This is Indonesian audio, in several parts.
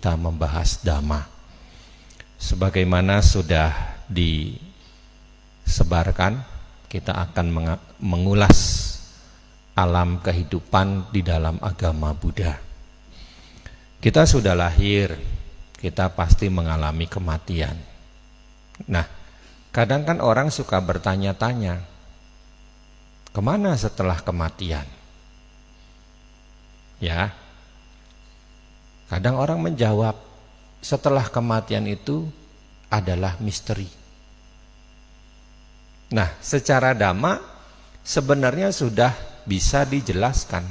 kita membahas Dhamma. Sebagaimana sudah disebarkan, kita akan mengulas alam kehidupan di dalam agama Buddha. Kita sudah lahir, kita pasti mengalami kematian. Nah, kadang kan orang suka bertanya-tanya, kemana setelah kematian? Ya, kadang orang menjawab, setelah kematian itu adalah misteri. Nah, secara Dhamma sebenarnya sudah bisa dijelaskan.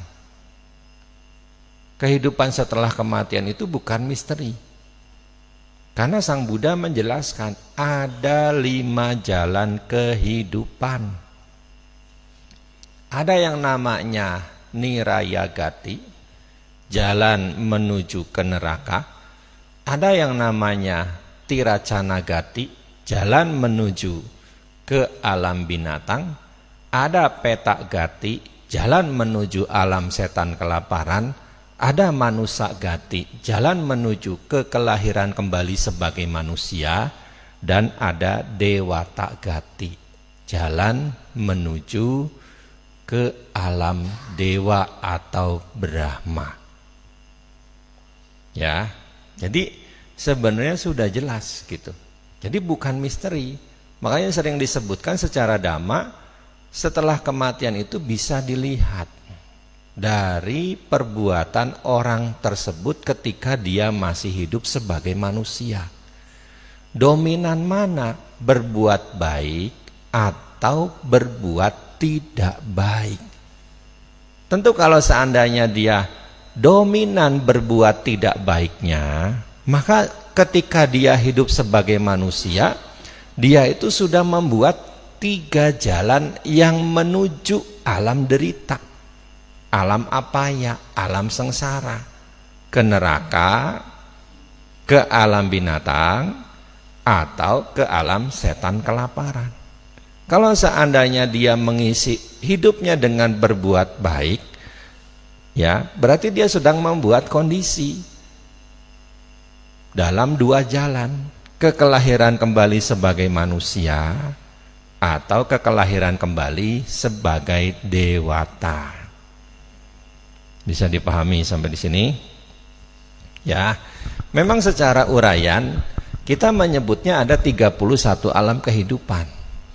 Kehidupan setelah kematian itu bukan misteri. Karena Sang Buddha menjelaskan ada 5 jalan kehidupan. Ada yang namanya Nirayagati, jalan menuju ke neraka. Ada yang namanya Tiracanagati, jalan menuju ke alam binatang. Ada Petagati, jalan menuju alam setan kelaparan. Ada Manusagati, jalan menuju ke kelahiran kembali sebagai manusia. Dan ada Dewatagati, jalan menuju ke alam dewa atau Brahma. Ya, jadi sebenarnya sudah jelas gitu. Jadi bukan misteri. Makanya sering disebutkan secara Dhamma, setelah kematian itu bisa dilihat dari perbuatan orang tersebut ketika dia masih hidup sebagai manusia. Dominan mana, berbuat baik atau berbuat tidak baik? Tentu kalau seandainya dia dominan berbuat tidak baiknya, maka ketika dia hidup sebagai manusia, dia itu sudah membuat 3 jalan yang menuju alam derita. Alam apaya, alam sengsara, ke neraka, ke alam binatang, atau ke alam setan kelaparan. Kalau seandainya dia mengisi hidupnya dengan berbuat baik, ya berarti dia sedang membuat kondisi dalam 2 jalan, ke kelahiran kembali sebagai manusia atau ke kelahiran kembali sebagai dewata. Bisa dipahami sampai di sini? Ya, memang secara uraian kita menyebutnya ada 31 alam kehidupan.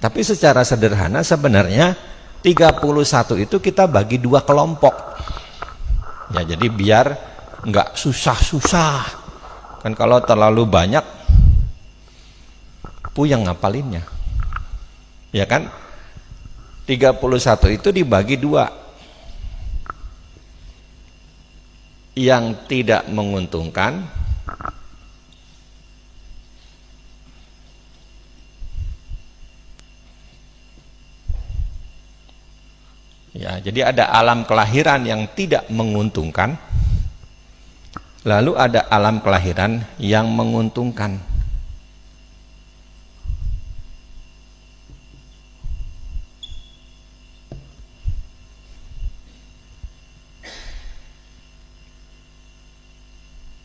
Tapi secara sederhana sebenarnya 31 itu kita bagi 2 kelompok. Ya, jadi biar enggak susah-susah. Kan kalau terlalu banyak puyeng ngapalinnya. Ya kan? 31 itu dibagi 2. Yang tidak menguntungkan ya, jadi ada alam kelahiran yang tidak menguntungkan, lalu ada alam kelahiran yang menguntungkan.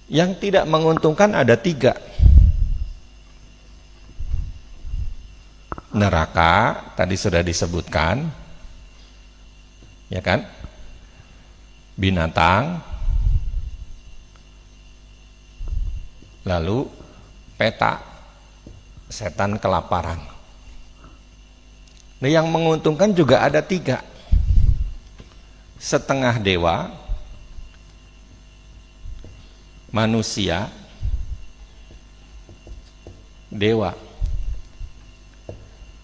Yang tidak menguntungkan ada 3. Neraka, tadi sudah disebutkan, ya kan? Binatang, lalu peta, setan kelaparan. Nah, yang menguntungkan juga ada 3. Setengah dewa, manusia, dewa.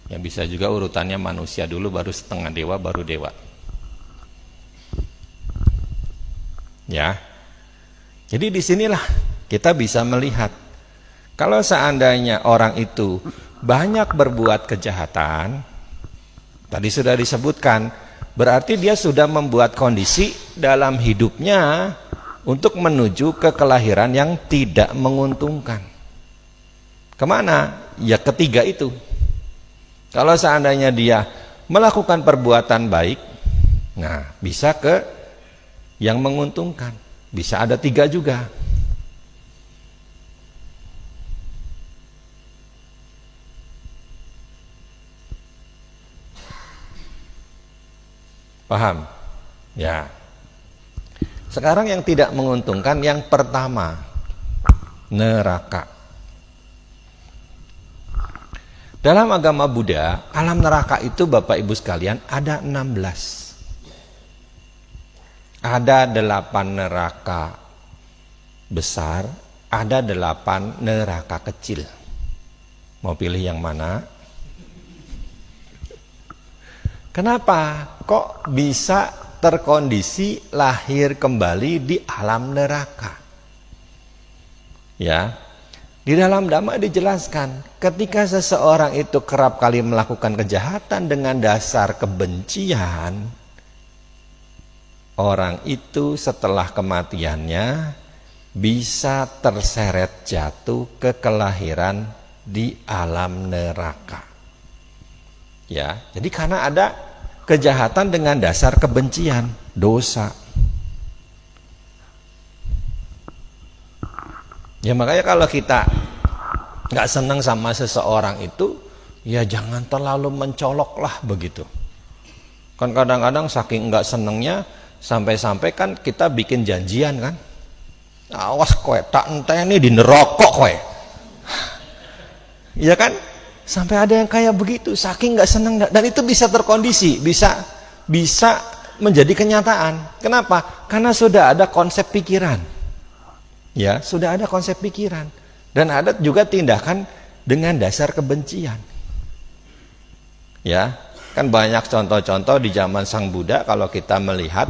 Ya bisa juga urutannya manusia dulu, baru setengah dewa, baru dewa. Ya. Jadi disinilah kita bisa melihat, kalau seandainya orang itu banyak berbuat kejahatan, tadi sudah disebutkan, berarti dia sudah membuat kondisi dalam hidupnya untuk menuju ke kelahiran yang tidak menguntungkan. Kemana? Ya ketiga itu. Kalau seandainya dia melakukan perbuatan baik, nah bisa ke yang menguntungkan. Bisa ada 3 juga. Paham? Ya. Sekarang yang tidak menguntungkan yang pertama, neraka. Dalam agama Buddha, alam neraka itu Bapak Ibu sekalian ada 16. Ada 8 neraka besar, ada 8 neraka kecil. Mau pilih yang mana? Kenapa kok bisa terkondisi lahir kembali di alam neraka? Ya, di dalam Dhamma dijelaskan, ketika seseorang itu kerap kali melakukan kejahatan dengan dasar kebencian, orang itu setelah kematiannya bisa terseret jatuh ke kelahiran di alam neraka. Ya, jadi karena ada kejahatan dengan dasar kebencian, dosa. Ya makanya kalau kita nggak senang sama seseorang itu, ya jangan terlalu mencolok lah begitu. Kan kadang-kadang saking nggak senengnya, sampai-sampai kan kita bikin janjian kan. Awas kowe, tak enteni di neraka kowe. Iya kan? Sampai ada yang kayak begitu, saking nggak seneng, dan itu bisa terkondisi, bisa menjadi kenyataan. Kenapa? Karena sudah ada konsep pikiran. Ya, sudah ada konsep pikiran. Dan ada juga tindakan dengan dasar kebencian. Ya, kan banyak contoh-contoh di zaman Sang Buddha kalau kita melihat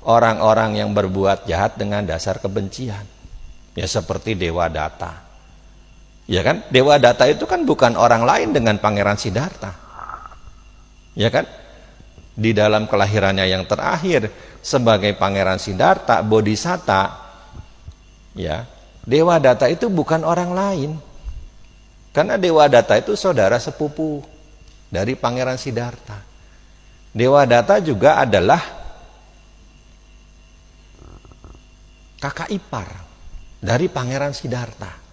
orang-orang yang berbuat jahat dengan dasar kebencian. Ya seperti Dewa Datta. Ya kan? Dewa Datta itu kan bukan orang lain dengan Pangeran Siddhartha. Ya kan? Di dalam kelahirannya yang terakhir sebagai Pangeran Siddhartha, Bodhisatta, ya, Dewa Datta itu bukan orang lain. Karena Dewa Datta itu saudara sepupu dari Pangeran Siddhartha. Dewa Datta juga adalah kakak ipar dari Pangeran Siddhartha.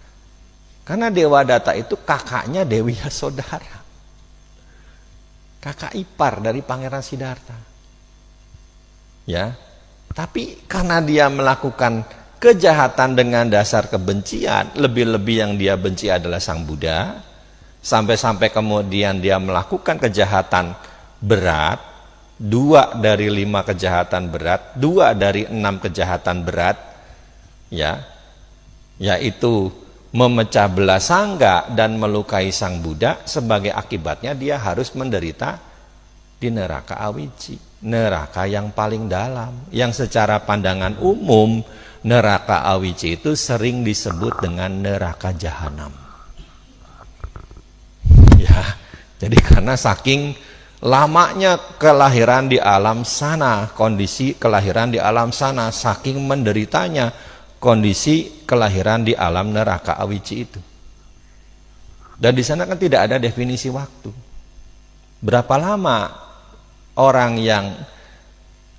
Karena Dewa Datta itu kakaknya Dewi Yasodhara. Kakak ipar dari Pangeran Siddhartha. Ya. Tapi karena dia melakukan kejahatan dengan dasar kebencian, lebih-lebih yang dia benci adalah Sang Buddha, sampai-sampai kemudian dia melakukan kejahatan berat, 2 dari 5 kejahatan berat, 2 dari 6 kejahatan berat, ya, yaitu memecah belah sangga dan melukai Sang Buddha. Sebagai akibatnya dia harus menderita di neraka awici, neraka yang paling dalam, yang secara pandangan umum neraka awici itu sering disebut dengan neraka jahanam. Ya, jadi karena saking lamanya kelahiran di alam sana, kondisi kelahiran di alam sana, saking menderitanya kondisi kelahiran di alam neraka awici itu. Dan di sana kan tidak ada definisi waktu. Berapa lama orang yang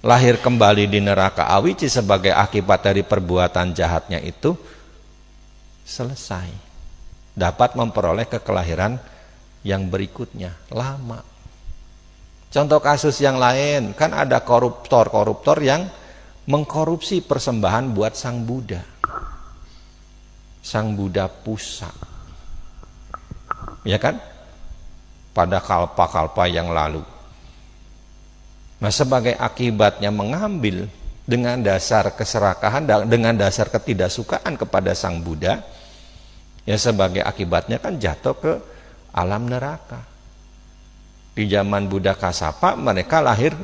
lahir kembali di neraka awici sebagai akibat dari perbuatan jahatnya itu selesai, dapat memperoleh kekelahiran yang berikutnya, lama. Contoh kasus yang lain, kan ada koruptor yang mengkorupsi persembahan buat Sang Buddha. Sang Buddha Pusa. Ya kan? Pada kalpa-kalpa yang lalu. Nah, sebagai akibatnya mengambil dengan dasar keserakahan, dengan dasar ketidaksukaan kepada Sang Buddha, ya sebagai akibatnya kan jatuh ke alam neraka. Di zaman Buddha Kassapa mereka lahir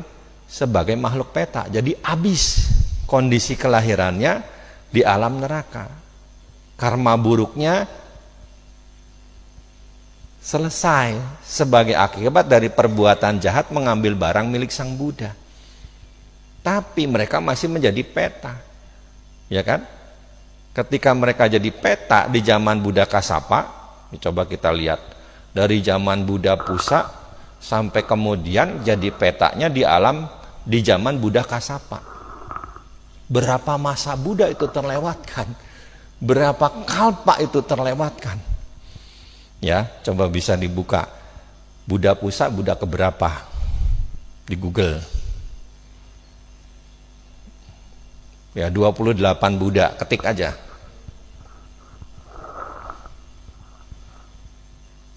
sebagai makhluk peta, jadi habis kondisi kelahirannya di alam neraka. Karma buruknya selesai sebagai akibat dari perbuatan jahat mengambil barang milik Sang Buddha. Tapi mereka masih menjadi peta, ya kan? Ketika mereka jadi peta di zaman Buddha Kassapa, coba kita lihat dari zaman Buddha Pusa sampai kemudian jadi petanya di zaman Buddha Kassapa. Berapa masa Buddha itu terlewatkan? Berapa kalpa itu terlewatkan? Ya, coba bisa dibuka. Buddha Pusa, Buddha keberapa? Di Google. Ya, 28 Buddha, ketik aja.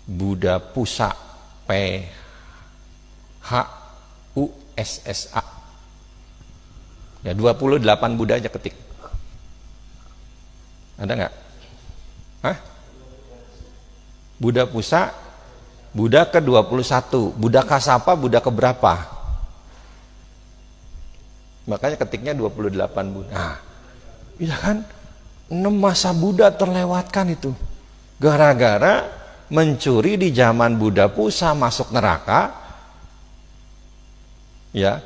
Buddha Pusa, PHUSSA. Ya, 28 Buddha aja ketik. Ada nggak? Hah? Buddha Pusa, Buddha ke-21, Buddha Kasapa, Buddha keberapa? Makanya ketiknya 28 Buddha. Nah, iya kan? 6 masa Buddha terlewatkan itu. Gara-gara mencuri di zaman Buddha Pusa masuk neraka. Ya.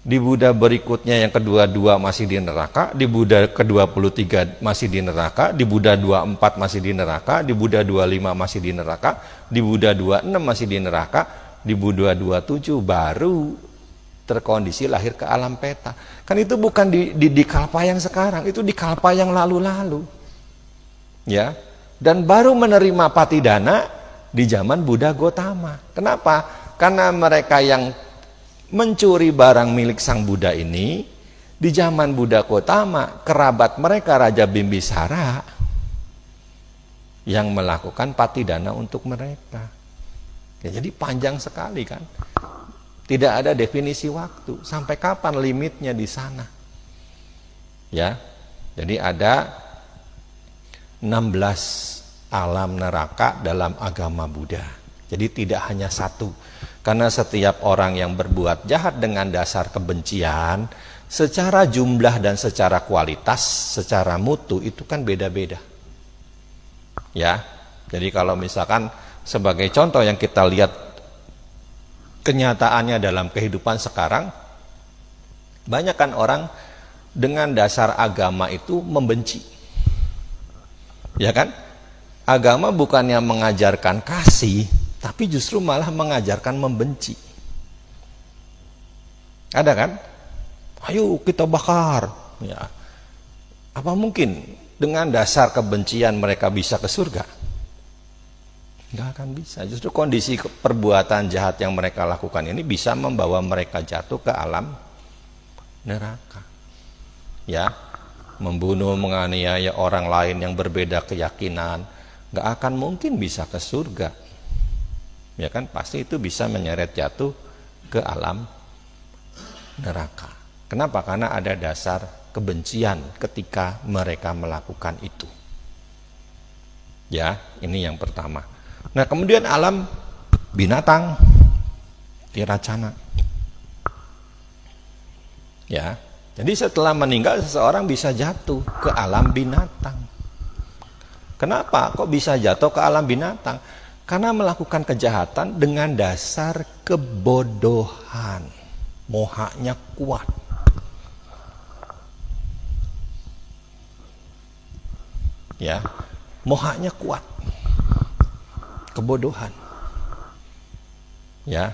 Di Buddha berikutnya yang kedua-dua masih di neraka, di Buddha ke-23 masih di neraka, di Buddha 24 masih di neraka, di Buddha 25 masih di neraka, di Buddha 26 masih di neraka, di Buddha 27 baru terkondisi lahir ke alam peta. Kan itu bukan di kalpa yang sekarang, itu di kalpa yang lalu-lalu. Ya. Dan baru menerima patidana di zaman Buddha Gotama. Kenapa? Karena mereka yang mencuri barang milik sang Buddha ini di zaman Buddha Gotama, kerabat mereka Raja Bimbisara yang melakukan patidana untuk mereka. Ya, jadi panjang sekali kan. Tidak ada definisi waktu. Sampai kapan limitnya di sana? Ya. Jadi ada 16 alam neraka dalam agama Buddha. Jadi tidak hanya satu. Karena setiap orang yang berbuat jahat dengan dasar kebencian, secara jumlah dan secara kualitas, secara mutu itu kan beda-beda. Ya. Jadi kalau misalkan sebagai contoh yang kita lihat kenyataannya dalam kehidupan sekarang, banyak kan orang dengan dasar agama itu membenci. Ya kan? Agama bukannya mengajarkan kasih, tapi justru malah mengajarkan membenci. Ada kan? Ayo kita bakar. Ya. Apa mungkin dengan dasar kebencian mereka bisa ke surga? Nggak akan bisa. Justru kondisi perbuatan jahat yang mereka lakukan ini bisa membawa mereka jatuh ke alam neraka. Ya, membunuh, menganiaya orang lain yang berbeda keyakinan, nggak akan mungkin bisa ke surga. Ya kan, pasti itu bisa menyeret jatuh ke alam neraka. Kenapa? Karena ada dasar kebencian ketika mereka melakukan itu. Ya, ini yang pertama. Nah, kemudian alam binatang, tiracana. Ya, jadi setelah meninggal seseorang bisa jatuh ke alam binatang. Kenapa kok bisa jatuh ke alam binatang? Karena melakukan kejahatan dengan dasar kebodohan. Mohanya kuat. Ya, mohanya kuat. Kebodohan. Ya.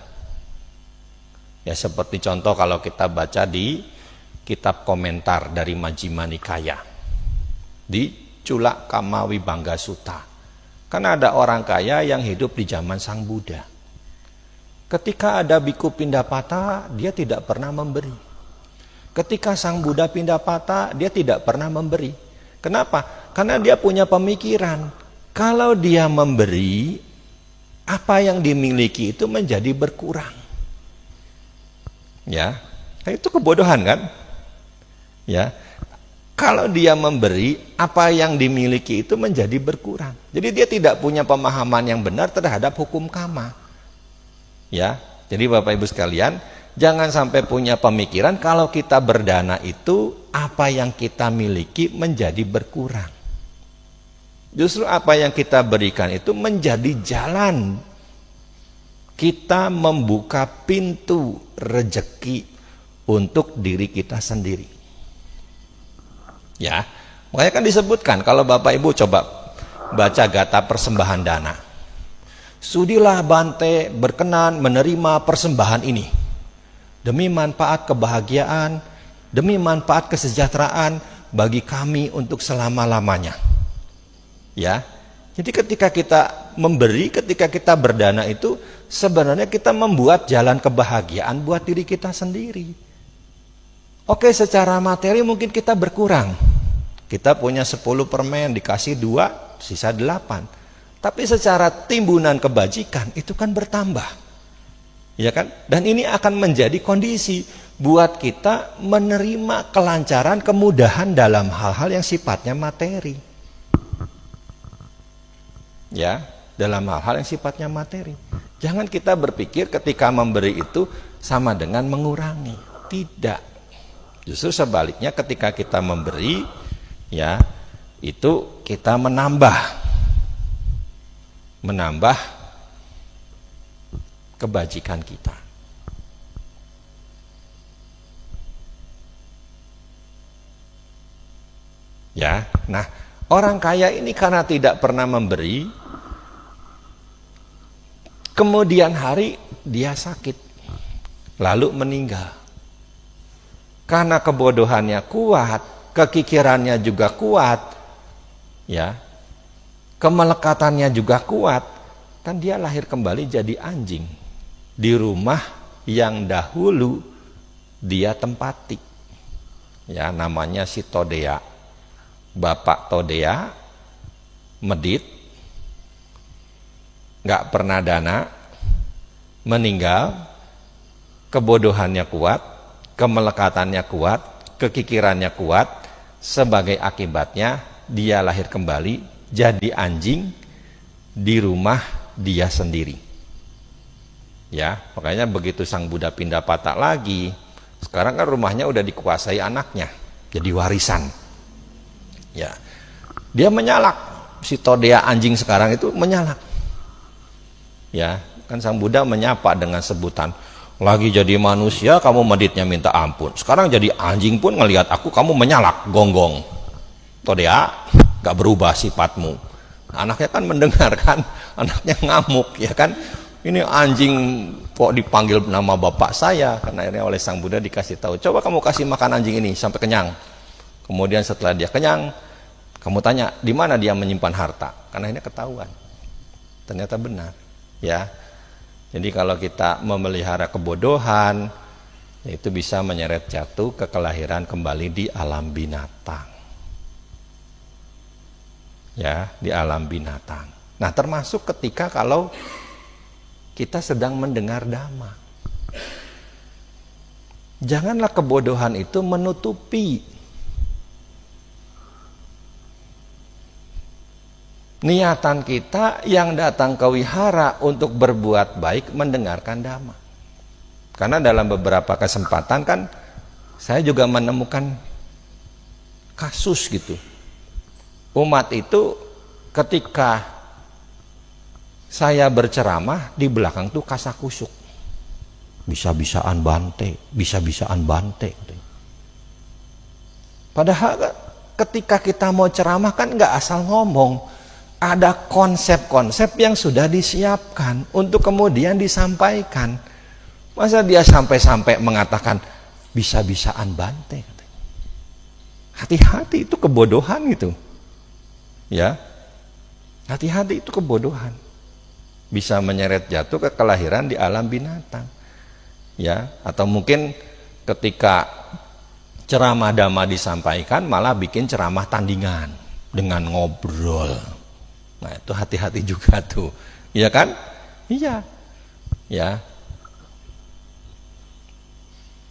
Ya, seperti contoh kalau kita baca di kitab komentar dari Majjhima Nikaya di Cula Kamma Vibhanga Sutta. Karena ada orang kaya yang hidup di zaman Sang Buddha. Ketika ada biku Pindapata, dia tidak pernah memberi. Ketika Sang Buddha Pindapata, dia tidak pernah memberi. Kenapa? Karena dia punya pemikiran, kalau dia memberi, apa yang dimiliki itu menjadi berkurang. Ya, itu kebodohan kan? Ya, kalau dia memberi, apa yang dimiliki itu menjadi berkurang. Jadi dia tidak punya pemahaman yang benar terhadap hukum karma. Ya, jadi Bapak Ibu sekalian, jangan sampai punya pemikiran kalau kita berdana itu apa yang kita miliki menjadi berkurang. Justru apa yang kita berikan itu menjadi jalan kita membuka pintu rejeki untuk diri kita sendiri. Ya, makanya kan disebutkan kalau Bapak Ibu coba baca Gata Persembahan Dana. Sudilah Bante berkenan menerima persembahan ini demi manfaat kebahagiaan, demi manfaat kesejahteraan bagi kami untuk selama-lamanya. Ya, jadi ketika kita memberi, ketika kita berdana itu sebenarnya kita membuat jalan kebahagiaan buat diri kita sendiri. Oke, secara materi mungkin kita berkurang. Kita punya 10 permen, dikasih 2, sisa 8. Tapi secara timbunan kebajikan itu kan bertambah. Ya kan? Dan ini akan menjadi kondisi buat kita menerima kelancaran, kemudahan dalam hal-hal yang sifatnya materi. Ya, dalam hal-hal yang sifatnya materi. Jangan kita berpikir ketika memberi itu sama dengan mengurangi. Tidak. Justru sebaliknya ketika kita memberi, ya, itu kita menambah kebajikan kita. Ya, nah, orang kaya ini karena tidak pernah memberi, kemudian hari dia sakit, lalu meninggal. Karena kebodohannya kuat, kekikirannya juga kuat, ya, kemelekatannya juga kuat, kan dia lahir kembali jadi anjing di rumah yang dahulu dia tempati. Ya, namanya si Todea, Bapak Todea, medit, nggak pernah dana, meninggal, kebodohannya kuat, kemelekatannya kuat, kekikirannya kuat, sebagai akibatnya dia lahir kembali jadi anjing di rumah dia sendiri. Ya, makanya begitu sang Buddha pindah patah lagi, sekarang kan rumahnya udah dikuasai anaknya, jadi warisan. Ya, dia menyalak, si Todea anjing sekarang itu menyalak. Ya, kan sang Buddha menyapa dengan sebutan, lagi jadi manusia kamu meditnya minta ampun, sekarang jadi anjing pun ngelihat aku kamu menyalak, gonggong. Todea, gak berubah sifatmu. Anaknya kan mendengarkan, anaknya ngamuk, ya kan, ini anjing kok dipanggil nama bapak saya. Karena akhirnya oleh sang Buddha dikasih tahu, coba kamu kasih makan anjing ini sampai kenyang. Kemudian setelah dia kenyang, kamu tanya di mana dia menyimpan harta, karena ini ketahuan, ternyata benar. Ya, jadi kalau kita memelihara kebodohan, itu bisa menyeret jatuh ke kelahiran kembali di alam binatang. Ya, di alam binatang. Nah, termasuk ketika kalau kita sedang mendengar dhamma. Janganlah kebodohan itu menutupi niatan kita yang datang ke wihara untuk berbuat baik, mendengarkan dhamma. Karena dalam beberapa kesempatan kan saya juga menemukan kasus gitu. Umat itu ketika saya berceramah di belakang tuh kasakusuk. Bisa-bisaan bante, bisa-bisaan bante. Padahal ketika kita mau ceramah kan nggak asal ngomong. Ada konsep-konsep yang sudah disiapkan untuk kemudian disampaikan. Masa dia sampai-sampai mengatakan bisa-bisaan bante? Hati-hati, itu kebodohan gitu. Ya, hati-hati, itu kebodohan. Bisa menyeret jatuh ke kelahiran di alam binatang. Ya, atau mungkin ketika ceramah dhamma disampaikan malah bikin ceramah tandingan dengan ngobrol. Nah, itu hati-hati juga tuh. Iya kan? Iya. Ya.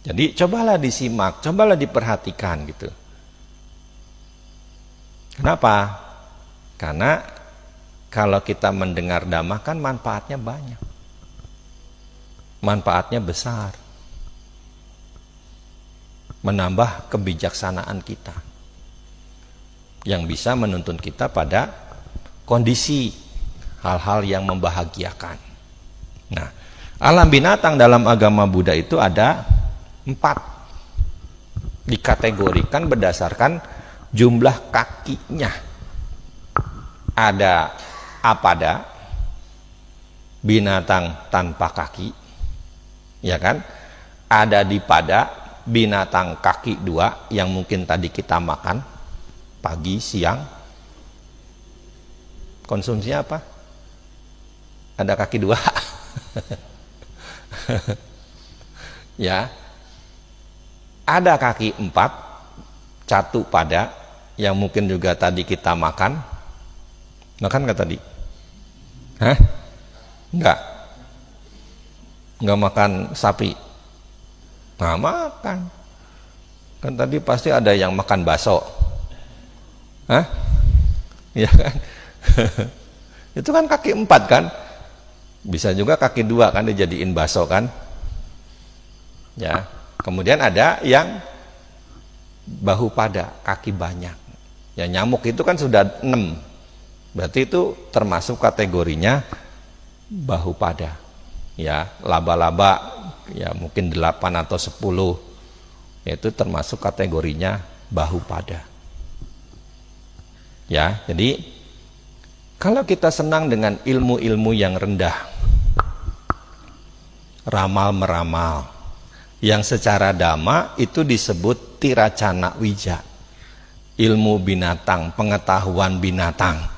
Jadi cobalah disimak, cobalah diperhatikan gitu. Kenapa? Karena kalau kita mendengar dhamma kan manfaatnya banyak. Manfaatnya besar. Menambah kebijaksanaan kita. Yang bisa menuntun kita pada kondisi hal-hal yang membahagiakan. Nah, alam binatang dalam agama Buddha itu ada 4, dikategorikan berdasarkan jumlah kakinya. Ada apada, binatang tanpa kaki, ya kan? Ada dipada, binatang kaki 2 yang mungkin tadi kita makan pagi, siang. Konsumsinya apa? Ada kaki 2. Ya. ada kaki 4, catu pada, yang mungkin juga tadi kita makan nggak tadi? Hah? Nggak makan sapi? Nggak makan. Kan tadi pasti ada yang makan bakso. Hah? Iya kan? Itu kan kaki 4 kan? Bisa juga kaki 2 kan dijadiin bakso kan? Ya. Kemudian ada yang bahu pada, kaki banyak. Ya, nyamuk itu kan sudah 6. Berarti itu termasuk kategorinya bahu pada. Ya, laba-laba ya mungkin 8 atau 10. Itu termasuk kategorinya bahu pada. Ya, jadi kalau kita senang dengan ilmu-ilmu yang rendah, ramal-meramal, yang secara dhamma itu disebut tiracana wija, ilmu binatang, pengetahuan binatang.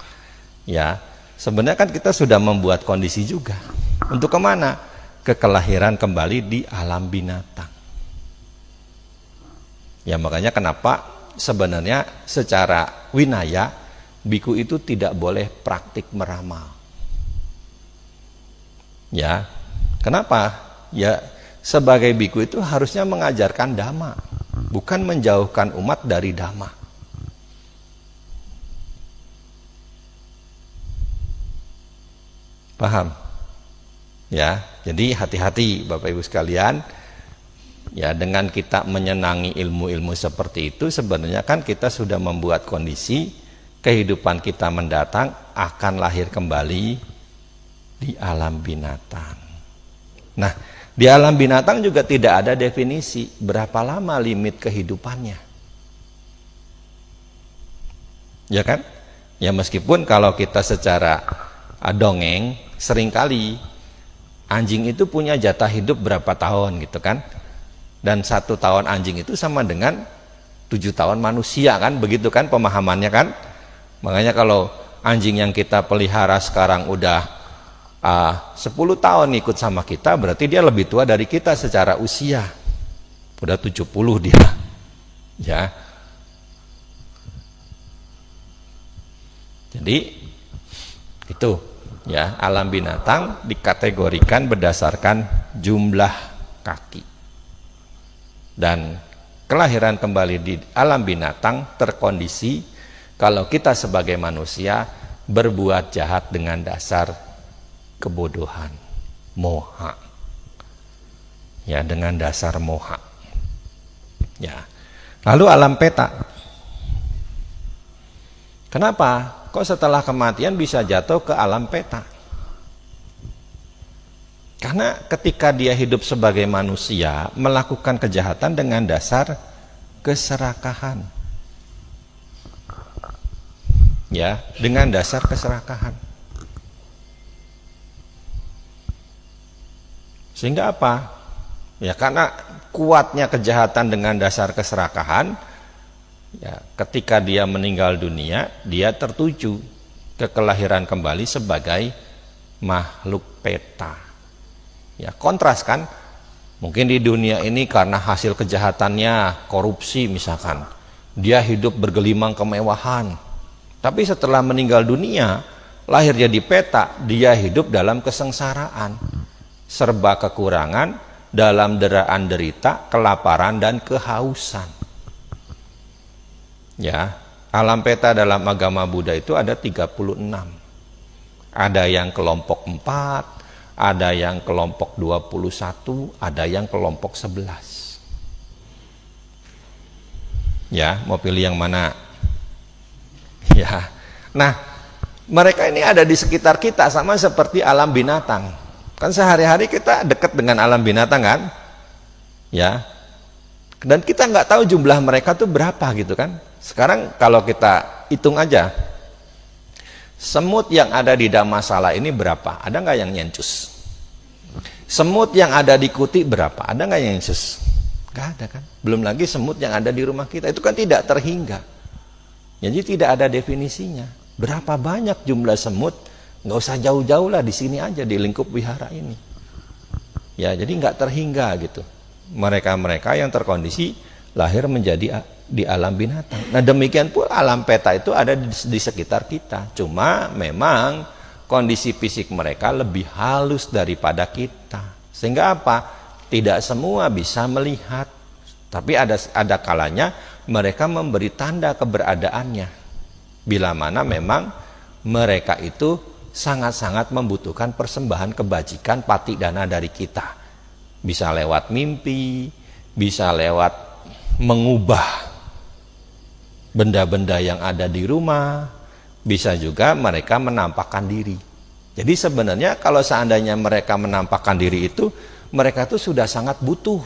Ya, sebenarnya kan kita sudah membuat kondisi juga. Untuk kemana? Ke kelahiran kembali di alam binatang. Ya, makanya kenapa sebenarnya secara winaya biku itu tidak boleh praktik meramal. Ya, kenapa? Ya, sebagai biku itu harusnya mengajarkan dhamma, bukan menjauhkan umat dari dhamma. Paham? Ya, jadi hati-hati Bapak Ibu sekalian. Ya, dengan kita menyenangi ilmu-ilmu seperti itu, sebenarnya kan kita sudah membuat kondisi kehidupan kita mendatang akan lahir kembali di alam binatang. Nah, di alam binatang juga tidak ada definisi berapa lama limit kehidupannya. Ya kan? Ya, meskipun kalau kita secara dongeng, seringkali anjing itu punya jatah hidup berapa tahun gitu kan. Dan 1 tahun anjing itu sama dengan 7 tahun manusia kan, begitu kan pemahamannya kan. Makanya kalau anjing yang kita pelihara sekarang udah 10 tahun ikut sama kita, berarti dia lebih tua dari kita secara usia. Udah 70 dia. Ya. Jadi itu ya, alam binatang dikategorikan berdasarkan jumlah kaki. Dan kelahiran kembali di alam binatang terkondisi kalau kita sebagai manusia berbuat jahat dengan dasar kebodohan, moha. Ya, dengan dasar moha. Ya. Lalu alam peta. Kenapa? Kok setelah kematian bisa jatuh ke alam peta? Karena ketika dia hidup sebagai manusia, melakukan kejahatan dengan dasar keserakahan. Ya, dengan dasar keserakahan. Sehingga apa? Ya, karena kuatnya kejahatan dengan dasar keserakahan, ya, ketika dia meninggal dunia, dia tertuju ke kelahiran kembali sebagai makhluk peta. Ya, kontras kan? Mungkin di dunia ini karena hasil kejahatannya, korupsi misalkan, dia hidup bergelimang kemewahan. Tapi setelah meninggal dunia, lahir jadi peta, dia hidup dalam kesengsaraan, serba kekurangan, dalam deraan derita, kelaparan dan kehausan. Ya, alam peta dalam agama Buddha itu ada 36. Ada yang kelompok 4, ada yang kelompok 21, ada yang kelompok 11. Ya, mau pilih yang mana? Ya. Nah, mereka ini ada di sekitar kita sama seperti alam binatang. Kan sehari-hari kita dekat dengan alam binatang kan? Ya. Dan kita nggak tahu jumlah mereka tuh berapa gitu kan? Sekarang kalau kita hitung aja, semut yang ada di Dhammasala ini berapa? Ada nggak yang nyencus? Semut yang ada di Kuti berapa? Ada nggak yang nyencus? Nggak ada kan? Belum lagi semut yang ada di rumah kita, itu kan tidak terhingga. Jadi tidak ada definisinya. Berapa banyak jumlah semut? Nggak usah jauh-jauh lah, di sini aja di lingkup wihara ini. Ya, jadi nggak terhingga gitu. Mereka-mereka yang terkondisi lahir menjadi di alam binatang. Nah demikian pula alam peta itu ada di sekitar kita. Cuma memang kondisi fisik mereka lebih halus daripada kita. Sehingga apa? Tidak semua bisa melihat. Tapi ada kalanya mereka memberi tanda keberadaannya. Bila mana memang mereka itu sangat-sangat membutuhkan persembahan kebajikan patidana dari kita. Bisa lewat mimpi, bisa lewat mengubah benda-benda yang ada di rumah, bisa juga mereka menampakkan diri. Jadi sebenarnya kalau seandainya mereka menampakkan diri itu, mereka itu sudah sangat butuh.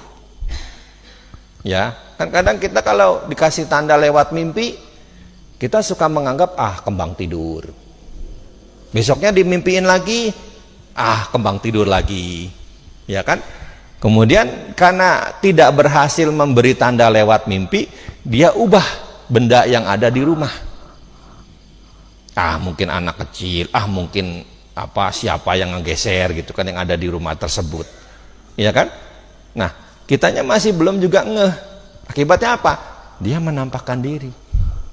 Ya, kan kadang kita kalau dikasih tanda lewat mimpi, kita suka menganggap kembang tidur. Besoknya dimimpiin lagi, kembang tidur lagi. Ya kan? Kemudian karena tidak berhasil memberi tanda lewat mimpi, dia ubah benda yang ada di rumah. Mungkin anak kecil, mungkin siapa yang ngegeser gitu kan yang ada di rumah tersebut. Ya kan? Nah, kitanya masih belum juga ngeh. Akibatnya apa? Dia menampakkan diri.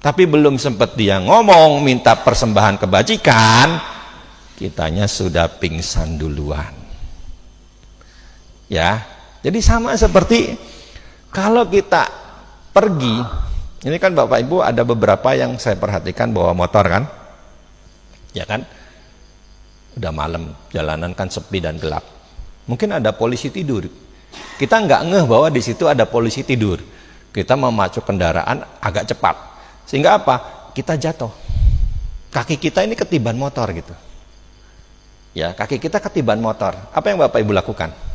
Tapi belum sempat dia ngomong minta persembahan kebajikan, kitanya sudah pingsan duluan. Ya, jadi sama seperti kalau kita pergi, ini kan Bapak Ibu ada beberapa yang saya perhatikan bawa motor kan, ya kan, udah malam, jalanan kan sepi dan gelap, mungkin ada polisi tidur, kita nggak ngeh bahwa di situ ada polisi tidur, kita memacu kendaraan agak cepat, sehingga apa? Kita jatuh, kaki kita ini ketiban motor gitu, ya kaki kita ketiban motor, apa yang Bapak Ibu lakukan?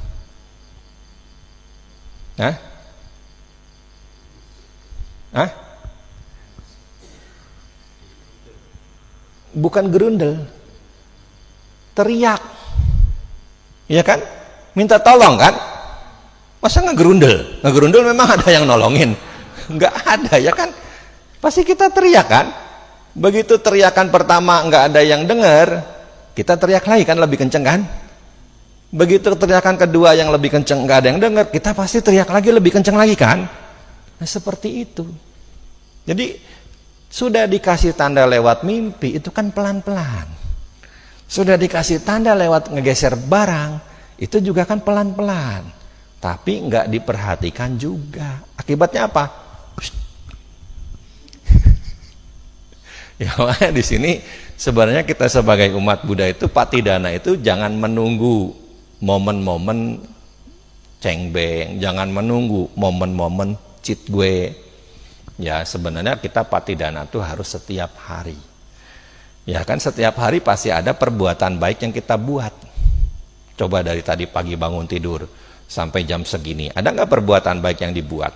Bukan gerundel, teriak, ya kan? Minta tolong kan? Masa ngegerundel? Ngegerundel memang ada yang nolongin? Nggak ada ya kan? Pasti kita teriak kan? Begitu teriakan pertama nggak ada yang dengar, kita teriak lagi kan lebih kenceng kan? Begitu teriakan kedua yang lebih kenceng nggak ada yang dengar, kita pasti teriak lagi lebih kenceng lagi kan? Nah seperti itu. Jadi sudah dikasih tanda lewat mimpi itu kan pelan-pelan. Sudah dikasih tanda lewat ngegeser barang itu juga kan pelan-pelan. Tapi nggak diperhatikan juga. Akibatnya apa? Ya makanya di sini sebenarnya kita sebagai umat Buddha itu patidana itu jangan menunggu momen-momen cengbeng, jangan menunggu momen-momen cit gue. Ya sebenarnya kita patidana itu harus setiap hari. Ya kan setiap hari pasti ada perbuatan baik yang kita buat. Coba dari tadi pagi bangun tidur sampai jam segini, ada nggak perbuatan baik yang dibuat?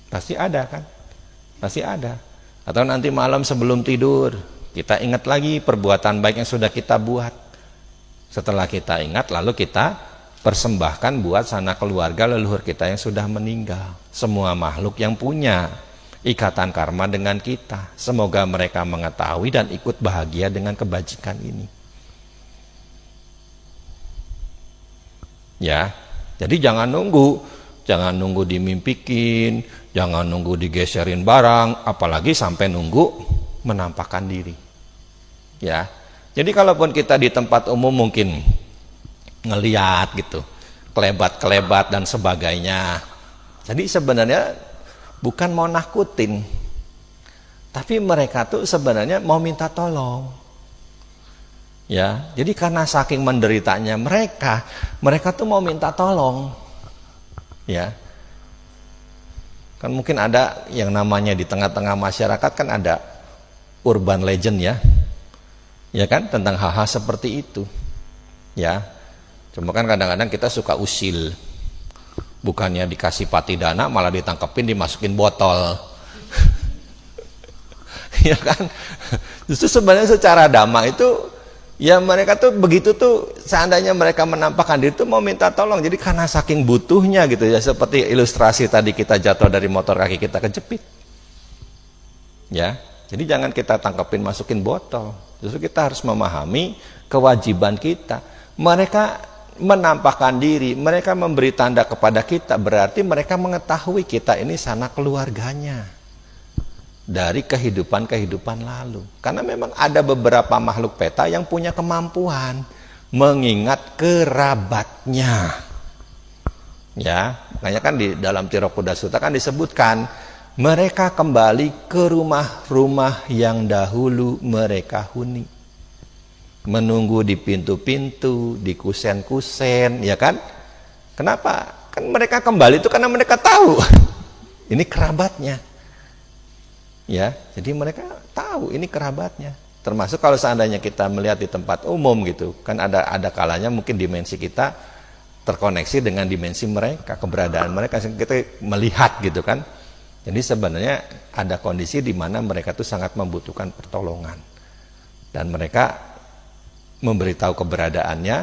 Pasti ada kan? Pasti ada. Atau nanti malam sebelum tidur kita ingat lagi perbuatan baik yang sudah kita buat. Setelah kita ingat lalu kita persembahkan buat sanak keluarga leluhur kita yang sudah meninggal. Semua makhluk yang punya ikatan karma dengan kita, semoga mereka mengetahui dan ikut bahagia dengan kebajikan ini. Ya, jadi jangan nunggu dimimpikin, jangan nunggu digeserin barang, apalagi sampai nunggu menampakkan diri. Ya, jadi kalaupun kita di tempat umum mungkin ngeliat gitu, kelebat-kelebat dan sebagainya. Jadi sebenarnya bukan mau nakutin, tapi mereka tuh sebenarnya mau minta tolong. Ya, jadi karena saking menderitanya mereka tuh mau minta tolong. Ya, kan mungkin ada yang namanya di tengah-tengah masyarakat kan ada urban legend ya kan tentang hal-hal seperti itu. Ya, cuma kan kadang-kadang kita suka usil, bukannya dikasih patidana malah ditangkepin dimasukin botol. Ya kan, justru sebenarnya secara dhamma itu ya mereka tuh begitu tuh seandainya mereka menampakkan diri tuh mau minta tolong, jadi karena saking butuhnya gitu ya, seperti ilustrasi tadi kita jatuh dari motor kaki kita kejepit. Ya, jadi jangan kita tangkepin masukin botol, justru kita harus memahami kewajiban kita. Mereka menampakkan diri, mereka memberi tanda kepada kita, berarti mereka mengetahui kita ini sanak keluarganya dari kehidupan-kehidupan lalu. Karena memang ada beberapa makhluk peta yang punya kemampuan mengingat kerabatnya. Ya, makanya kan di dalam Tirokuda Sutta kan disebutkan mereka kembali ke rumah-rumah yang dahulu mereka huni. Menunggu di pintu-pintu, di kusen-kusen, ya kan? Kenapa? Kan mereka kembali itu karena mereka tahu ini kerabatnya. Ya, jadi mereka tahu ini kerabatnya. Termasuk kalau seandainya kita melihat di tempat umum gitu, kan ada kalanya mungkin dimensi kita terkoneksi dengan dimensi mereka, keberadaan mereka, kita melihat gitu kan. Jadi sebenarnya ada kondisi di mana mereka tuh sangat membutuhkan pertolongan. Dan mereka memberitahu keberadaannya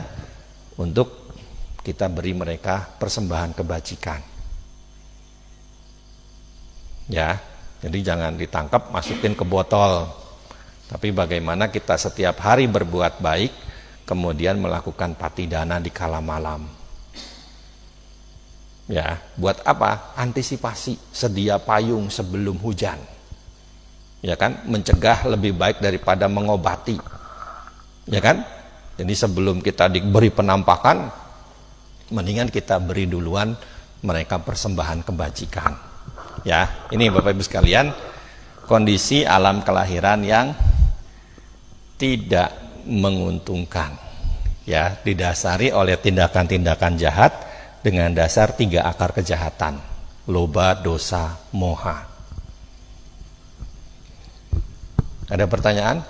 untuk kita beri mereka persembahan kebajikan. Ya, jadi jangan ditangkap masukin ke botol. Tapi bagaimana kita setiap hari berbuat baik, kemudian melakukan patidana di kala malam. Ya, buat apa? Antisipasi, sedia payung sebelum hujan. Ya kan, mencegah lebih baik daripada mengobati. Ya kan? Jadi sebelum kita diberi penampakan, mendingan kita beri duluan mereka persembahan kebajikan. Ya, ini Bapak Ibu sekalian, kondisi alam kelahiran yang tidak menguntungkan. Ya, didasari oleh tindakan-tindakan jahat dengan dasar 3 akar kejahatan: loba, dosa, moha. Ada pertanyaan?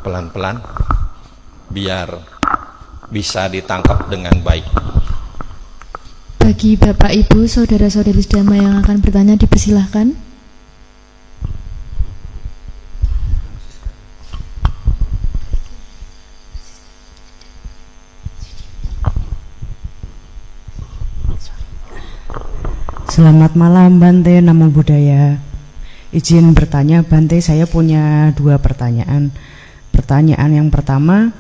Pelan-pelan biar bisa ditangkap dengan baik. Bagi Bapak Ibu, saudara-saudari sedama yang akan bertanya dipersilahkan. Selamat malam Bante, Namo Buddhaya. Izin bertanya Bante, saya punya 2 pertanyaan. Pertanyaan yang pertama,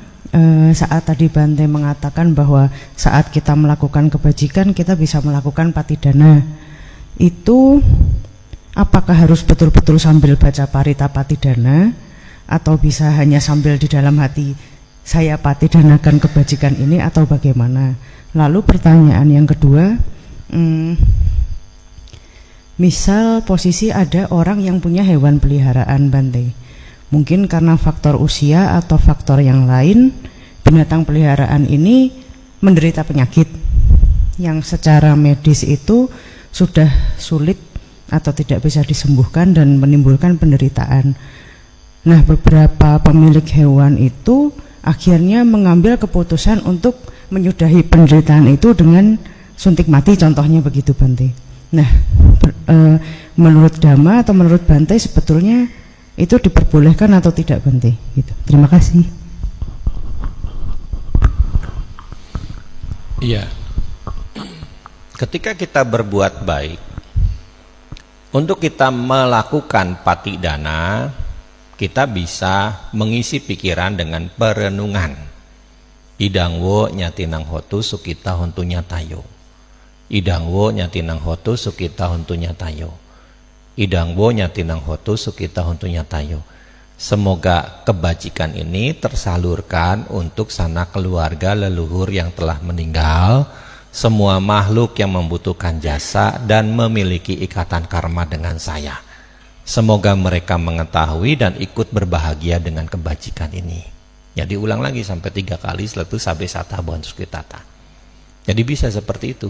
saat tadi Bante mengatakan bahwa saat kita melakukan kebajikan kita bisa melakukan patidana. Itu apakah harus betul-betul sambil baca parita patidana atau bisa hanya sambil di dalam hati saya patidanakan kebajikan ini atau bagaimana? Lalu pertanyaan yang kedua, misal posisi ada orang yang punya hewan peliharaan Bante, mungkin karena faktor usia atau faktor yang lain, binatang peliharaan ini menderita penyakit yang secara medis itu sudah sulit atau tidak bisa disembuhkan dan menimbulkan penderitaan. Nah, beberapa pemilik hewan itu akhirnya mengambil keputusan untuk menyudahi penderitaan itu dengan suntik mati, contohnya begitu Bante. Nah, menurut Dhamma atau menurut Bante sebetulnya itu diperbolehkan atau tidak Bante? Gitu. Terima kasih. Iya. Ketika kita berbuat baik, untuk kita melakukan patidana, kita bisa mengisi pikiran dengan perenungan. Idangwo nyatinang hotu sukita hontu nyatayo. Idangwo nyatinang hotu sukita hontu nyatayo. Idangwo nyatinang hotu sukita hontu nyatayo. Semoga kebajikan ini tersalurkan untuk sanak keluarga leluhur yang telah meninggal, semua makhluk yang membutuhkan jasa dan memiliki ikatan karma dengan saya. Semoga mereka mengetahui dan ikut berbahagia dengan kebajikan ini. Ya, diulang lagi sampai 3 kali, setelah itu sabe sata bonsuskitata. Jadi bisa seperti itu.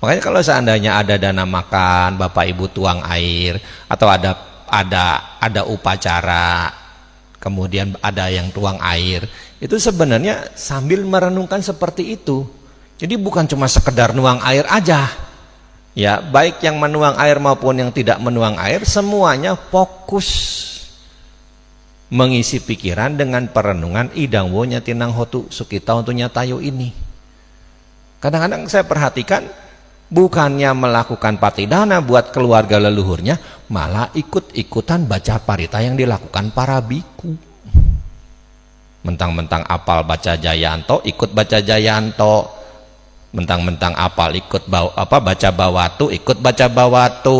Makanya kalau seandainya ada dana makan, Bapak Ibu tuang air, atau ada upacara, kemudian ada yang tuang air, itu sebenarnya sambil merenungkan seperti itu. Jadi bukan cuma sekedar nuang air aja. Ya, baik yang menuang air maupun yang tidak menuang air, semuanya fokus mengisi pikiran dengan perenungan idangwo nyatinang hotu sukita untuk nyatayo ini. Kadang-kadang saya perhatikan, bukannya melakukan patidana buat keluarga leluhurnya, malah ikut-ikutan baca parita yang dilakukan para biku. Mentang-mentang apal baca Jayanto, ikut baca Jayanto. Mentang-mentang apal ikut baca Bawatu, ikut baca Bawatu.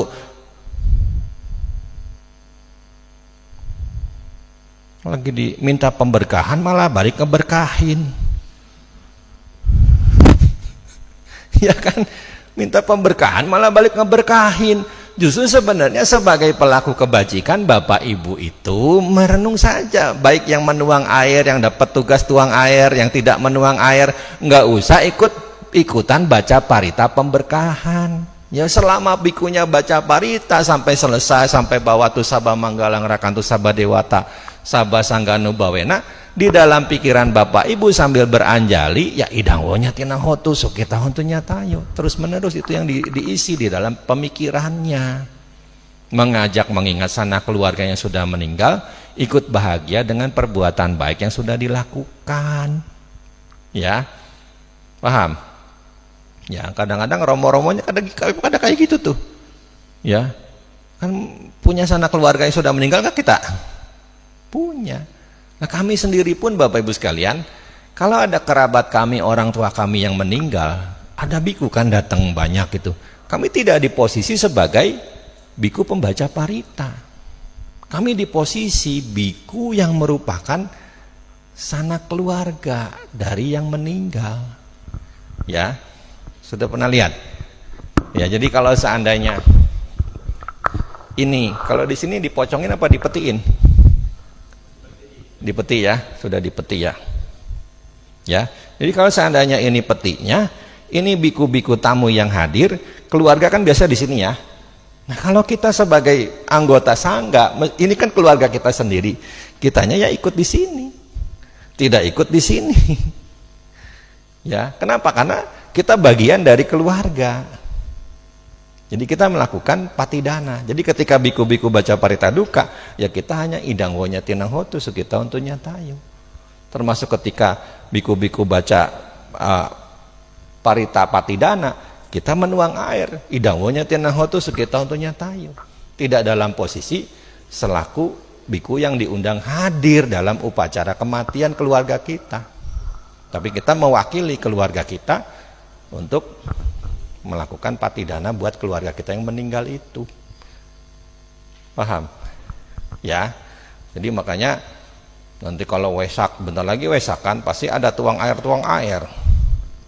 Lagi diminta pemberkahan malah balik ngeberkahin. Ya kan, minta pemberkahan malah balik ngeberkahin. Justru sebenarnya sebagai pelaku kebajikan, Bapak Ibu itu merenung saja, baik yang menuang air, yang dapat tugas tuang air, yang tidak menuang air, nggak usah ikutan baca parita pemberkahan. Ya selama bikunya baca parita sampai selesai, sampai Bawatu Sabah Manggalang Rakantu Sabah Dewata Sabah Sangganu Bawena, di dalam pikiran Bapak Ibu sambil beranjali, ya idang wonya tina hotu sukita hontunya tayo, terus menerus itu yang diisi di dalam pemikirannya, mengajak mengingat sanak keluarga yang sudah meninggal, ikut bahagia dengan perbuatan baik yang sudah dilakukan. Ya paham ya, kadang-kadang romo-romonya kadang kayak gitu tuh ya, kan punya sanak keluarga yang sudah meninggal nggak kita? Punya. Nah kami sendiri pun Bapak Ibu sekalian, kalau ada kerabat kami, orang tua kami yang meninggal, ada biku kan datang banyak gitu, kami tidak di posisi sebagai biku pembaca parita, kami di posisi biku yang merupakan sanak keluarga dari yang meninggal. Ya sudah pernah lihat ya. Jadi kalau seandainya ini, kalau di sini dipocongin apa dipetiin? Dipeti ya, sudah dipeti ya. Ya, jadi kalau seandainya ini petinya, ini biku-biku tamu yang hadir, keluarga kan biasa di sini ya. Nah kalau kita sebagai anggota sangga, ini kan keluarga kita sendiri, kitanya ya ikut di sini, tidak ikut di sini. Ya, kenapa? Karena kita bagian dari keluarga. Jadi kita melakukan patidana. Jadi ketika biku-biku baca parita duka, ya kita hanya idang wonya tinang hotu sukita untunya tayo. Termasuk ketika biku-biku baca parita patidana, kita menuang air, idang wonya tinang hotu sukita untunya tayo. Tidak dalam posisi selaku biku yang diundang hadir dalam upacara kematian keluarga kita. Tapi kita mewakili keluarga kita untuk melakukan patidana buat keluarga kita yang meninggal itu. Paham? Ya. Jadi makanya nanti kalau wesak, bentar lagi wesakan pasti ada tuang air.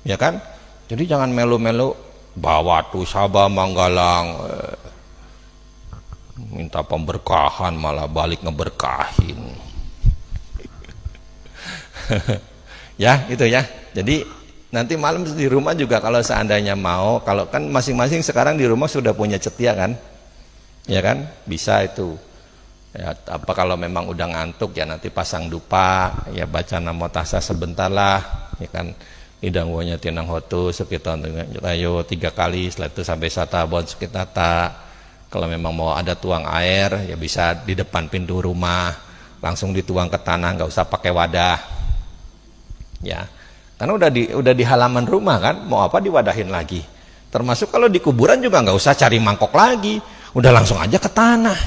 Ya kan? Jadi jangan melu-melu Bawatu Sabah Manggalang minta pemberkahan malah balik ngeberkahin. Ya, itu ya. Jadi nanti malam di rumah juga kalau seandainya mau, kalau kan masing-masing sekarang di rumah sudah punya cetia kan, ya kan, bisa itu. Ya, apa kalau memang udah ngantuk ya nanti pasang dupa, ya baca namo tassa sebentar lah, ya kan. Idang wonya tinang hotu sekitar ayo 3 kali, setelah itu sampai satabon sekitata. Kalau memang mau ada tuang air, ya bisa di depan pintu rumah, langsung dituang ke tanah, nggak usah pakai wadah, ya. Karena udah di halaman rumah kan, mau apa diwadahin lagi. Termasuk kalau di kuburan juga nggak usah cari mangkok lagi, udah langsung aja ke tanah.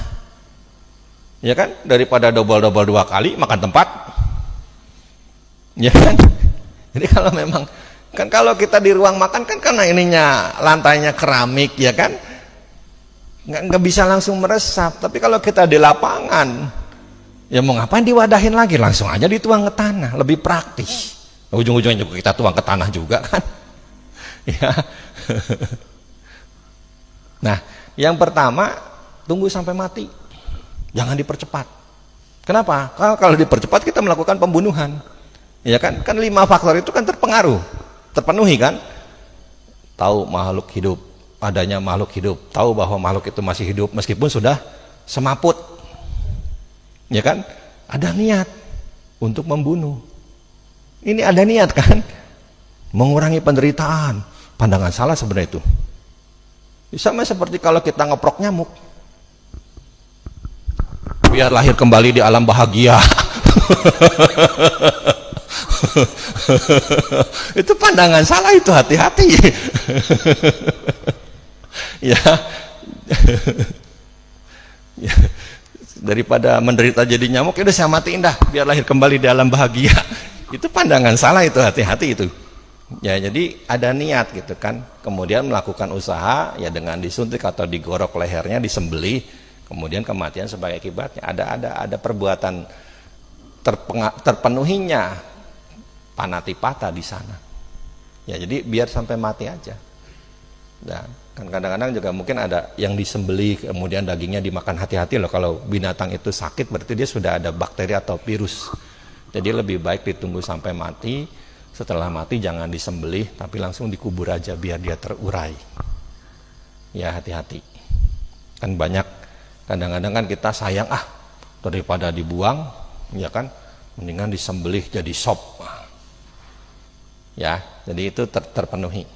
Ya kan, daripada double-double 2 kali makan tempat. Ya kan. Jadi kalau memang kan kalau kita di ruang makan kan karena ininya lantainya keramik ya kan, nggak bisa langsung meresap. Tapi kalau kita di lapangan, ya mau ngapain diwadahin lagi, langsung aja dituang ke tanah, lebih praktis. Ujung-ujungnya juga kita tuang ke tanah juga kan. Ya. Nah, yang pertama tunggu sampai mati, jangan dipercepat. Kenapa? Kalau dipercepat kita melakukan pembunuhan. Ya kan? Kan 5 faktor itu kan terpenuhi kan? Tahu makhluk hidup, adanya makhluk hidup, tahu bahwa makhluk itu masih hidup meskipun sudah semaput. Ya kan? Ada niat untuk membunuh. Ini ada niat kan, mengurangi penderitaan. Pandangan salah sebenarnya itu. Sama seperti kalau kita ngeprok nyamuk, biar lahir kembali di alam bahagia. Itu pandangan salah itu, hati-hati. Ya. daripada menderita jadi nyamuk, ya udah saya matiin dah biar lahir kembali di alam bahagia. Itu pandangan salah, itu hati-hati itu. Ya, jadi ada niat gitu kan, kemudian melakukan usaha ya dengan disuntik atau digorok lehernya, disembelih, kemudian kematian sebagai akibatnya. Ada perbuatan terpenuhinya panatipata di sana. Ya, jadi biar sampai mati aja. Dan kan kadang-kadang juga mungkin ada yang disembelih kemudian dagingnya dimakan. Hati-hati loh, kalau binatang itu sakit berarti dia sudah ada bakteri atau virus. Jadi lebih baik ditunggu sampai mati. Setelah mati jangan disembelih tapi langsung dikubur aja biar dia terurai. Ya, hati-hati. Kan banyak kadang-kadang kan kita sayang, daripada dibuang, ya kan, mendingan disembelih jadi sop. Ya, jadi itu terpenuhi.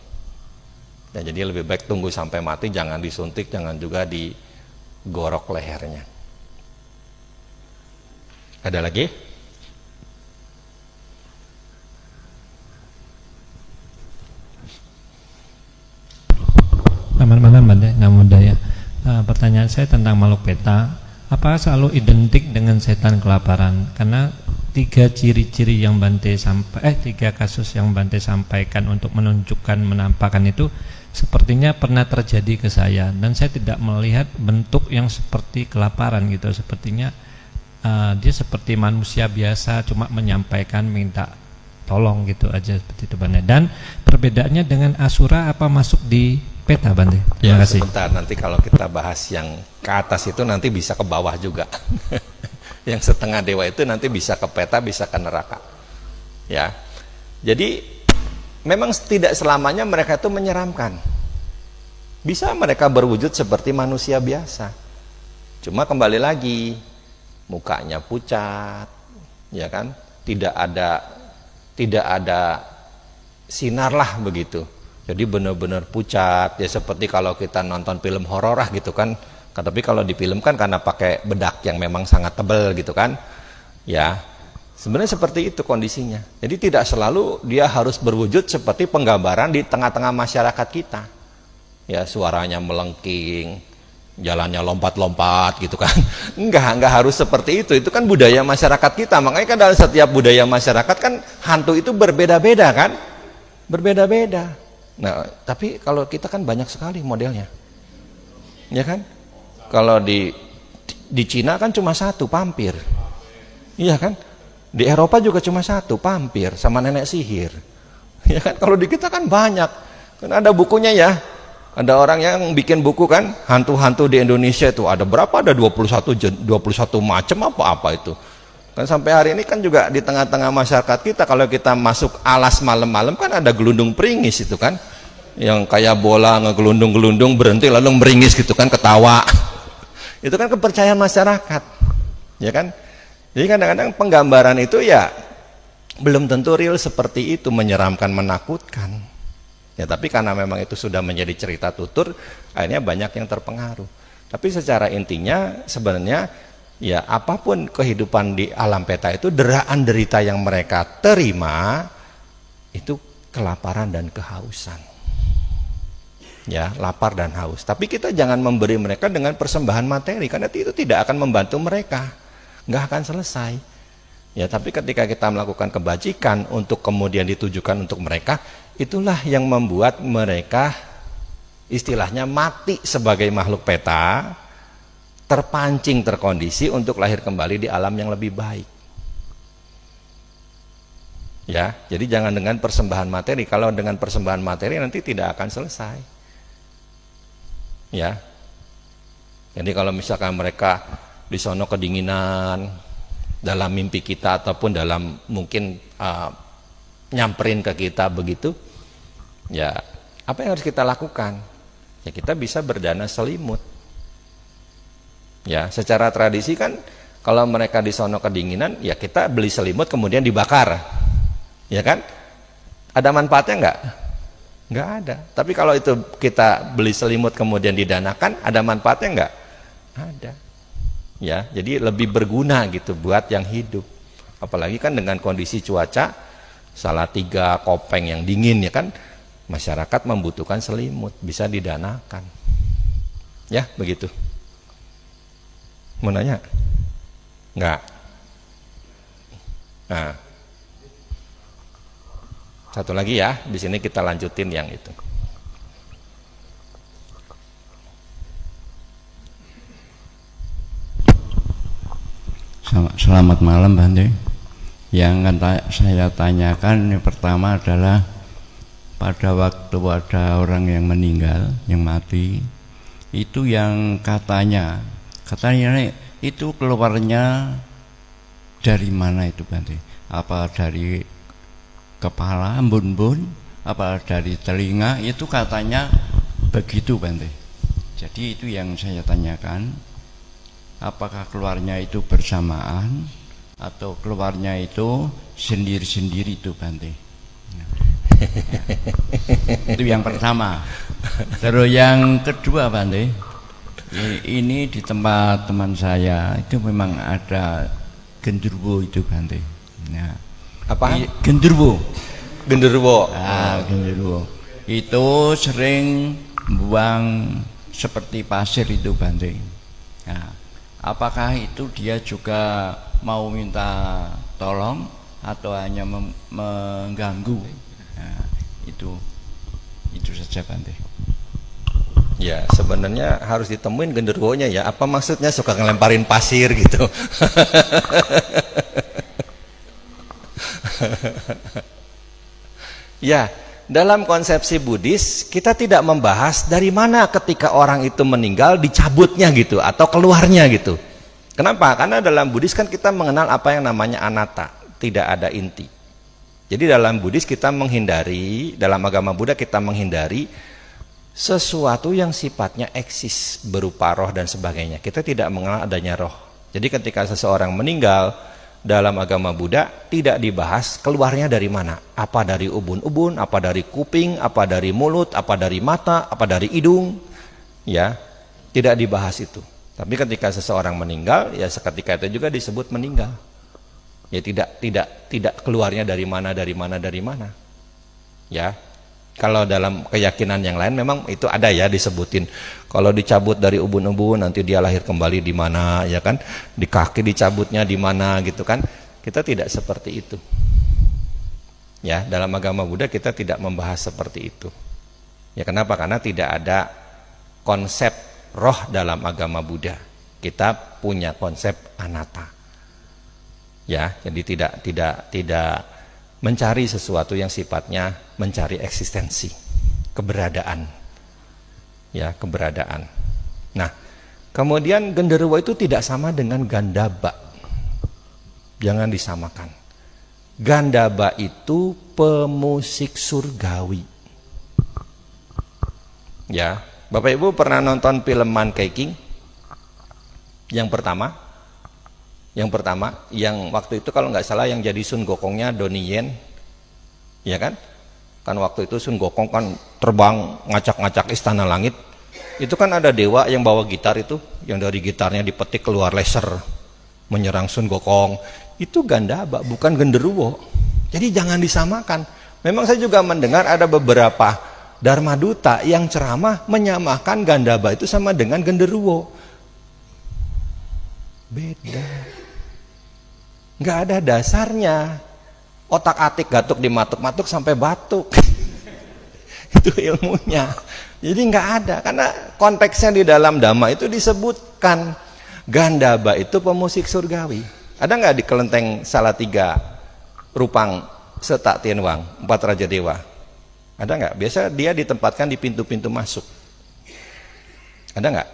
Ya, jadi lebih baik tunggu sampai mati, jangan disuntik, jangan juga digorok lehernya. Ada lagi? Selamat malam Bante, Namo Buddhaya. Pertanyaan saya tentang makhluk peta, apakah selalu identik dengan setan kelaparan? Karena tiga ciri-ciri yang Bante tiga kasus yang Bante sampaikan untuk menunjukkan, menampakkan itu sepertinya pernah terjadi ke saya, dan saya tidak melihat bentuk yang seperti kelaparan gitu. Sepertinya dia seperti manusia biasa, cuma menyampaikan minta tolong gitu aja, seperti itu Bante. Dan perbedaannya dengan asura apa masuk di peta Bante? Terima kasih. Sebentar, nanti kalau kita bahas yang ke atas itu nanti bisa ke bawah juga. Yang setengah dewa itu nanti bisa ke peta, bisa ke neraka. Ya. Jadi memang tidak selamanya mereka itu menyeramkan. Bisa mereka berwujud seperti manusia biasa. Cuma kembali lagi, mukanya pucat, ya kan? Tidak ada sinar lah begitu. Jadi benar-benar pucat, ya seperti kalau kita nonton film horor gitu kan. Tapi kalau di film kan karena pakai bedak yang memang sangat tebal gitu kan. Ya, sebenarnya seperti itu kondisinya. Jadi tidak selalu dia harus berwujud seperti penggambaran di tengah-tengah masyarakat kita. Ya, suaranya melengking, jalannya lompat-lompat gitu kan. Enggak harus seperti itu. Itu kan budaya masyarakat kita. Makanya kan dalam setiap budaya masyarakat kan hantu itu berbeda-beda kan. Berbeda-beda. Nah, tapi kalau kita kan banyak sekali modelnya. Ya kan? Kalau di Cina kan cuma satu, pampir. Iya kan? Di Eropa juga cuma satu, pampir sama nenek sihir. Ya kan? Kalau di kita kan banyak. Kan ada bukunya ya. Ada orang yang bikin buku kan, hantu-hantu di Indonesia itu ada berapa? Ada 21 macam apa itu. Kan sampai hari ini kan juga di tengah-tengah masyarakat kita, kalau kita masuk alas malam-malam kan ada gelundung peringis itu kan, yang kayak bola ngegelundung-gelundung berhenti lalu meringis gitu kan, ketawa. Itu kan kepercayaan masyarakat, ya kan? Jadi kadang-kadang penggambaran itu ya belum tentu real seperti itu, menyeramkan, menakutkan. Ya, tapi karena memang itu sudah menjadi cerita tutur, akhirnya banyak yang terpengaruh. Tapi secara intinya sebenarnya ya apapun kehidupan di alam peta itu, deraan derita yang mereka terima itu kelaparan dan kehausan. Ya, lapar dan haus. Tapi kita jangan memberi mereka dengan persembahan materi, karena itu tidak akan membantu mereka, nggak akan selesai. Ya, tapi ketika kita melakukan kebajikan untuk kemudian ditujukan untuk mereka, itulah yang membuat mereka istilahnya mati sebagai makhluk peta, terpancing, terkondisi untuk lahir kembali di alam yang lebih baik. Ya, jadi jangan dengan persembahan materi. Kalau dengan persembahan materi nanti tidak akan selesai. Ya. Jadi kalau misalkan mereka di sono kedinginan dalam mimpi kita ataupun dalam mungkin nyamperin ke kita begitu, ya apa yang harus kita lakukan? Ya kita bisa berdana selimut. Ya, secara tradisi kan kalau mereka di sono kedinginan, ya kita beli selimut kemudian dibakar. Ya kan? Ada manfaatnya enggak? Enggak ada. Tapi kalau itu kita beli selimut kemudian didanakan, ada manfaatnya enggak? Ada. Ya, jadi lebih berguna gitu buat yang hidup. Apalagi kan dengan kondisi cuaca Salatiga, Kopeng yang dingin ya kan, masyarakat membutuhkan selimut, bisa didanakan. Ya, begitu. Mau nanya? Enggak. Nah, satu lagi ya, di sini kita lanjutin yang itu. Selamat malam Bante. Yang saya tanyakan yang pertama adalah pada waktu ada orang yang meninggal, yang mati, itu yang katanya itu keluarnya dari mana itu Bante? Apa dari kepala, embun-embun, apa dari telinga? Itu katanya begitu Bante. Jadi itu yang saya tanyakan. Apakah keluarnya itu bersamaan atau keluarnya itu sendiri-sendiri itu Bante? Ya. Itu yang pertama. Terus yang kedua Bante, ini di tempat teman saya itu memang ada genderuwo itu Bante. Nah, apa? Genderuwo. Genderuwo. Genderuwo. Itu sering buang seperti pasir itu Bante. Nah, apakah itu dia juga mau minta tolong atau hanya mengganggu? Nah, itu saja Bante. Ya, sebenarnya harus ditemuin genderuwonya ya. Apa maksudnya suka ngelemparin pasir gitu? Ya, dalam konsepsi Buddhis kita tidak membahas dari mana ketika orang itu meninggal dicabutnya gitu atau keluarnya gitu. Kenapa? Karena dalam Buddhis kan kita mengenal apa yang namanya anatta, tidak ada inti. Jadi dalam Buddhis kita menghindari, dalam agama Buddha kita menghindari sesuatu yang sifatnya eksis berupa roh dan sebagainya. Kita tidak mengenal adanya roh. Jadi ketika seseorang meninggal dalam agama Buddha tidak dibahas keluarnya dari mana. Apa dari ubun-ubun, apa dari kuping, apa dari mulut, apa dari mata, apa dari hidung. Ya, tidak dibahas itu. Tapi ketika seseorang meninggal, ya seketika itu juga disebut meninggal. Ya tidak keluarnya dari mana. Ya. Kalau dalam keyakinan yang lain memang itu ada ya disebutin. Kalau dicabut dari ubun-ubun nanti dia lahir kembali di mana, ya kan? Di kaki dicabutnya di mana gitu kan? Kita tidak seperti itu. Ya, dalam agama Buddha kita tidak membahas seperti itu. Ya kenapa? Karena tidak ada konsep roh dalam agama Buddha. Kita punya konsep anatta. Ya, jadi tidak mencari sesuatu yang sifatnya mencari eksistensi, keberadaan. Ya, keberadaan. Nah, kemudian genderuwo itu tidak sama dengan gandaba. Jangan disamakan. Gandaba itu pemusik surgawi. Ya, Bapak Ibu pernah nonton film Monkey King? Yang pertama, yang waktu itu kalau nggak salah yang jadi Sun Gokongnya Donnie Yen, ya kan? Kan waktu itu Sun Gokong kan terbang ngacak-ngacak istana langit. Itu kan ada dewa yang bawa gitar itu, yang dari gitarnya dipetik keluar laser menyerang Sun Gokong. Itu gandaba, bukan genderuwo. Jadi jangan disamakan. Memang saya juga mendengar ada beberapa Dharma Duta yang ceramah menyamakan gandaba itu sama dengan genderuwo. Beda. Nggak ada dasarnya. Otak-atik gatuk dimatuk-matuk sampai batuk. Itu ilmunya. Jadi nggak ada. Karena konteksnya di dalam Dhamma itu disebutkan gandaba itu pemusik surgawi. Ada nggak di kelenteng Salatiga Rupang Setak Tianwang 4 Raja Dewa? Ada nggak? Biasa dia ditempatkan di pintu-pintu masuk. Ada nggak?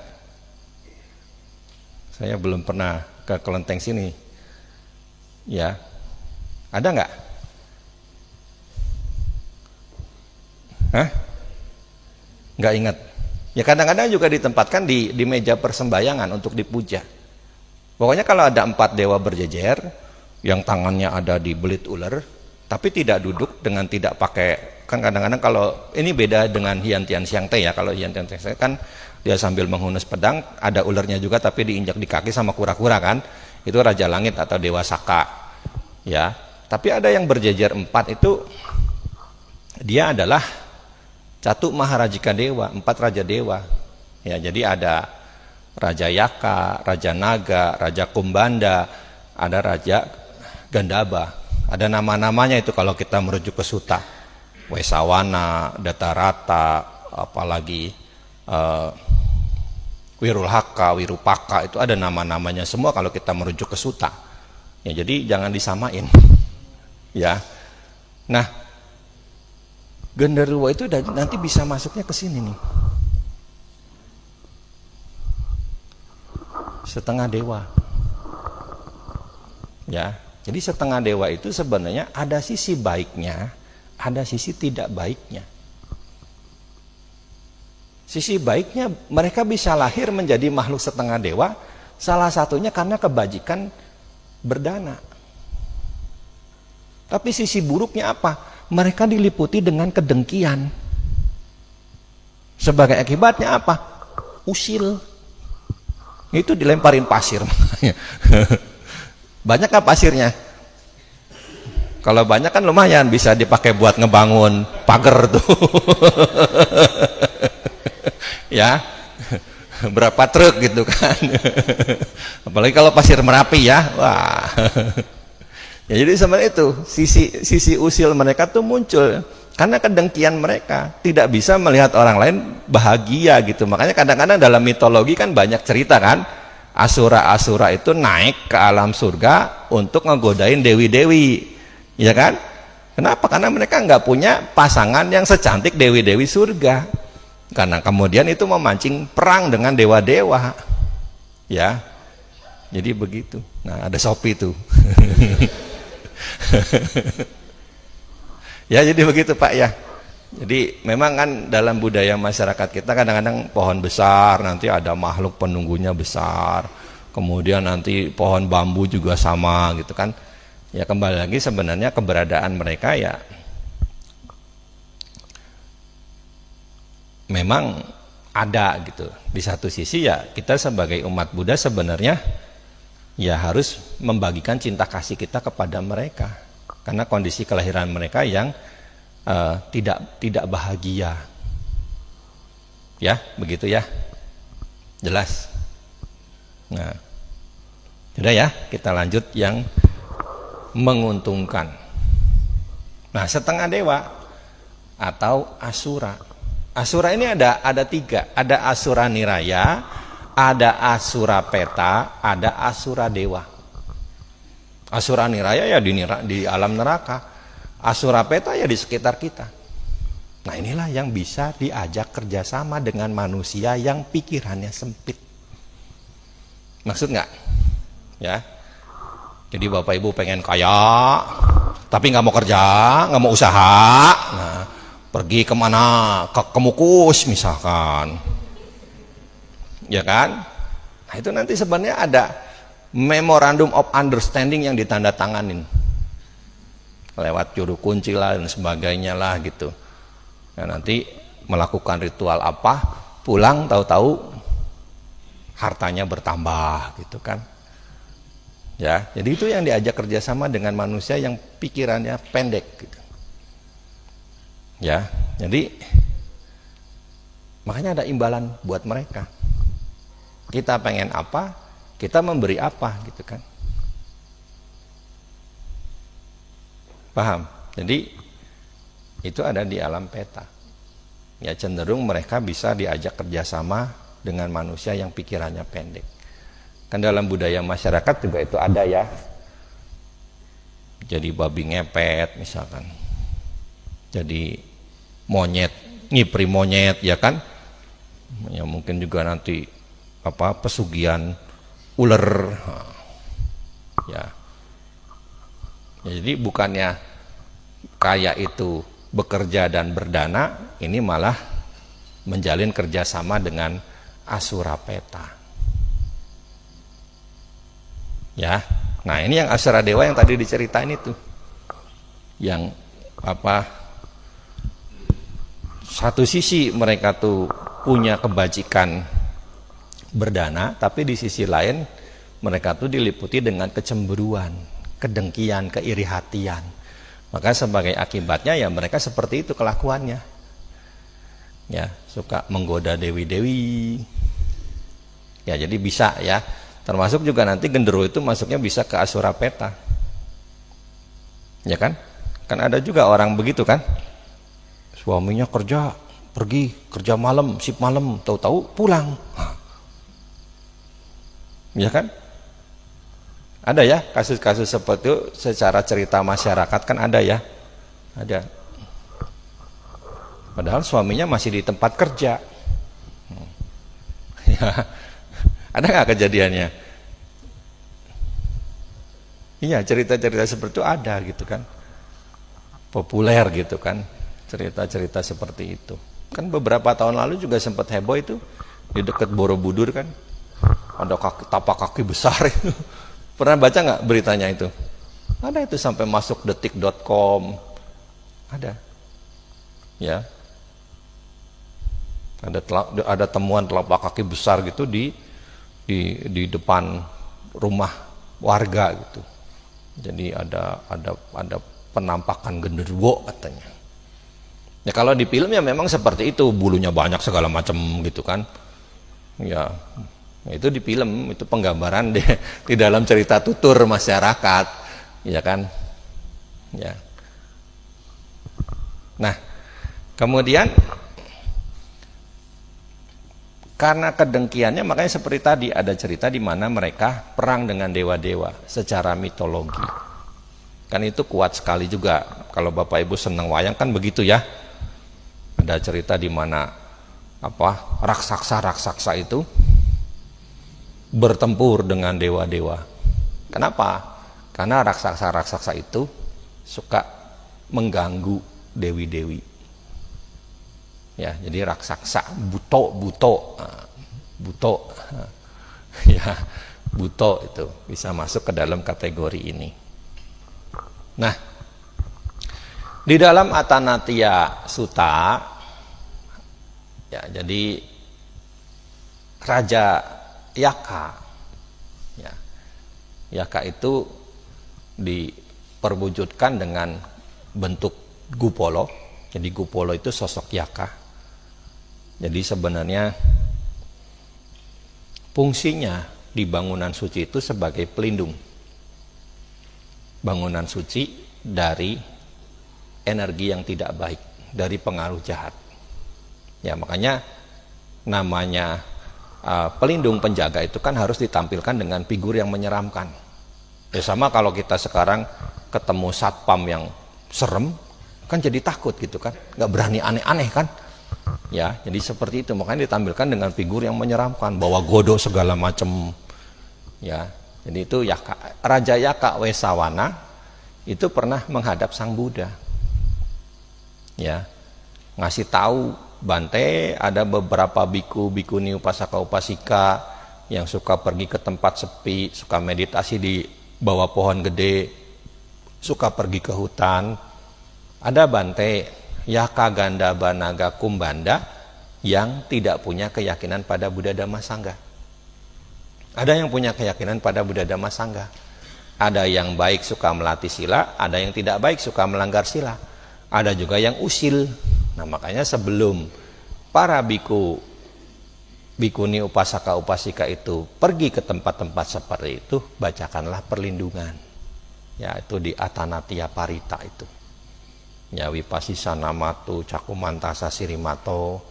Saya belum pernah ke kelenteng sini. Ya, ada nggak? Hah? Nggak ingat. Ya kadang-kadang juga ditempatkan di meja persembahyangan untuk dipuja. Pokoknya kalau ada 4 dewa berjejer, yang tangannya ada di belit ular, tapi tidak duduk dengan tidak pakai, kan kadang-kadang kalau ini beda dengan Hian Tian Siang Teh ya. Kalau Hian Tian Siang Teh kan dia sambil menghunus pedang, ada ularnya juga tapi diinjak di kaki sama kura-kura kan. Itu Raja Langit atau Dewa Saka. Ya, tapi ada yang berjejer 4 itu dia adalah Catu Maharajika Dewa, 4 Raja Dewa. Ya, jadi ada Raja Yaka, Raja Naga, Raja Kumbanda, ada Raja Gandhaba. Ada nama-namanya itu kalau kita merujuk ke Sutta. Wesawana, Datarata, apalagi Wirulhaka, Wirupaka, itu ada nama-namanya semua kalau kita merujuk ke Sutta. Ya, jadi jangan disamain. Ya. Nah, genderuwo itu nanti bisa masuknya ke sini nih. Setengah dewa. Ya. Jadi setengah dewa itu sebenarnya ada sisi baiknya, ada sisi tidak baiknya. Sisi baiknya mereka bisa lahir menjadi makhluk setengah dewa, salah satunya karena kebajikan berdana. Tapi sisi buruknya apa? Mereka diliputi dengan kedengkian. Sebagai akibatnya apa? Usil. Itu dilemparin pasir. Banyak kan pasirnya? Kalau banyak kan lumayan, bisa dipakai buat ngebangun pagar tuh. Ya, berapa truk gitu kan. Apalagi kalau pasir Merapi ya, wah. Ya, jadi sebenarnya itu sisi usil mereka tuh muncul karena kedengkian mereka, tidak bisa melihat orang lain bahagia gitu. Makanya kadang-kadang dalam mitologi kan banyak cerita kan, asura-asura itu naik ke alam surga untuk ngegodain dewi-dewi, ya kan? Kenapa? Karena mereka nggak punya pasangan yang secantik dewi-dewi surga. Karena kemudian itu memancing perang dengan dewa-dewa, ya. Jadi begitu. Nah, ada Sopi tuh. Ya, jadi begitu Pak ya. Jadi memang kan dalam budaya masyarakat kita kadang-kadang pohon besar, nanti ada makhluk penunggunya besar, kemudian nanti pohon bambu juga sama gitu kan. Ya kembali lagi sebenarnya keberadaan mereka ya memang ada gitu. Di satu sisi ya kita sebagai umat Buddha sebenarnya ya harus membagikan cinta kasih kita kepada mereka, karena kondisi kelahiran mereka yang tidak bahagia. Ya, begitu ya. Jelas. Nah, sudah ya, kita lanjut yang menguntungkan. Nah, setengah dewa atau asura. Asura ini ada tiga. Ada asura niraya, ada asura peta, ada asura dewa. Asura niraya ya di alam neraka. Asura peta ya di sekitar kita. Nah, inilah yang bisa diajak kerjasama dengan manusia yang pikirannya sempit. Maksud nggak? Ya. Jadi Bapak Ibu pengen kaya, tapi nggak mau kerja, nggak mau usaha. Nah, pergi kemana? Ke Kemukus misalkan. Ya kan? Nah, itu nanti sebenarnya ada Memorandum of Understanding yang ditandatanganin lewat juru kunci lah dan sebagainya lah gitu. Nah, nanti melakukan ritual apa, pulang tahu-tahu hartanya bertambah gitu kan. Ya, jadi itu yang diajak kerjasama dengan manusia yang pikirannya pendek gitu. Ya, jadi makanya ada imbalan buat mereka. Kita pengen apa, kita memberi apa gitu kan. Paham? Jadi itu ada di alam peta. Ya, cenderung mereka bisa diajak kerjasama dengan manusia yang pikirannya pendek. Kan dalam budaya masyarakat juga itu ada ya. Jadi babi ngepet misalkan. Jadi monyet, ngipri monyet ya kan. Ya mungkin juga nanti pesugihan ular. Ya. Jadi bukannya kaya itu bekerja dan berdana, ini malah menjalin kerjasama dengan asura peta. Ya, nah ini yang asura dewa yang tadi diceritain itu, yang satu sisi mereka tuh punya kebajikan berdana, tapi di sisi lain mereka tuh diliputi dengan kecemburuan, kedengkian, keiri hatian. Maka sebagai akibatnya ya mereka seperti itu kelakuannya. Ya, suka menggoda dewi-dewi. Ya, jadi bisa ya Termasuk juga nanti genderuwo itu masuknya bisa ke Asurapeta. Ya kan? Kan ada juga orang begitu kan? Suaminya kerja, pergi kerja malam, shift malam, tahu-tahu pulang. Ya kan? Ada ya kasus-kasus seperti itu secara cerita masyarakat kan ada ya? Ada. Padahal suaminya masih di tempat kerja. Ya. Ada nggak kejadiannya? Iya, cerita-cerita seperti itu ada gitu kan. Populer gitu kan. Cerita-cerita seperti itu. Kan beberapa tahun lalu juga sempat heboh itu di dekat Borobudur kan. Ada tapak kaki besar itu. Pernah baca nggak beritanya itu? Ada itu sampai masuk detik.com. Ada. Ya. Ada temuan telapak kaki besar gitu di depan rumah warga gitu. Jadi ada penampakan genderuwo katanya. Ya kalau di film ya memang seperti itu, bulunya banyak segala macam gitu kan. Ya itu di film, itu penggambaran di dalam cerita tutur masyarakat, ya kan. Ya. Nah, kemudian karena kedengkiannya makanya seperti tadi ada cerita di mana mereka perang dengan dewa-dewa secara mitologi. Kan itu kuat sekali juga. Kalau Bapak Ibu senang wayang kan begitu ya. Ada cerita di mana raksasa-raksasa itu bertempur dengan dewa-dewa. Kenapa? Karena raksasa-raksasa itu suka mengganggu dewi-dewi. Ya, jadi raksasa buto ya, buto itu bisa masuk ke dalam kategori ini. Nah, di dalam Atanatya Sutta ya, jadi Raja Yaka ya, Yaka itu diperwujudkan dengan bentuk Gupolo. Jadi Gupolo itu sosok Yaka. Jadi sebenarnya fungsinya di bangunan suci itu sebagai pelindung. Bangunan suci dari energi yang tidak baik, dari pengaruh jahat. Ya, makanya namanya pelindung penjaga itu kan harus ditampilkan dengan figur yang menyeramkan. Ya sama kalau kita sekarang ketemu satpam yang serem, kan jadi takut gitu kan, nggak berani aneh-aneh kan. Ya, jadi seperti itu, makanya ditampilkan dengan figur yang menyeramkan, bawa godok segala macam. Ya, jadi itu Yaka, Raja Yaka Wesawana itu pernah menghadap Sang Buddha. Ya, ngasih tahu Bante, ada beberapa biku, bikuni, upasaka, upasika yang suka pergi ke tempat sepi, suka meditasi di bawah pohon gede, suka pergi ke hutan. Ada Bante, Yaka Gandhaba Naga Kumbanda yang tidak punya keyakinan pada Buddha Dhamma Sangha. Ada yang punya keyakinan pada Buddha Dhamma Sangha. Ada yang baik suka melatih sila, ada yang tidak baik suka melanggar sila. Ada juga yang usil. Nah, makanya sebelum para biku, bikuni, upasaka, upasika itu pergi ke tempat-tempat seperti itu, bacakanlah perlindungan. Ya, itu di Atanatya Parita itu. Ya, Wipasisa Namatu, Cakumantasa Sirimato.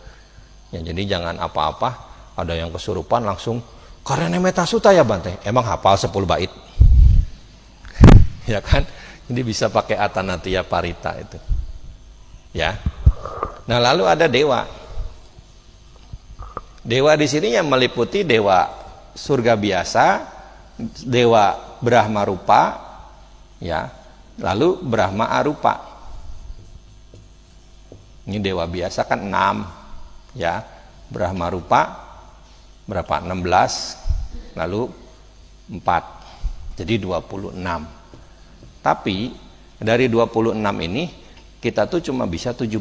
Ya, jadi jangan apa-apa ada yang kesurupan langsung Karene Metta Sutta ya Bante. Emang hafal 10 bait. Ya kan? Jadi bisa pakai Atanatya Parita itu. Ya. Nah, lalu ada dewa. Dewa di sini yang meliputi dewa surga biasa, dewa Brahma Rupa, ya. Lalu Brahma Arupa. Ini dewa biasa kan 6, ya. Brahma Rupa berapa? 16, lalu 4. Jadi 26. Tapi dari 26 ini kita tuh cuma bisa 17.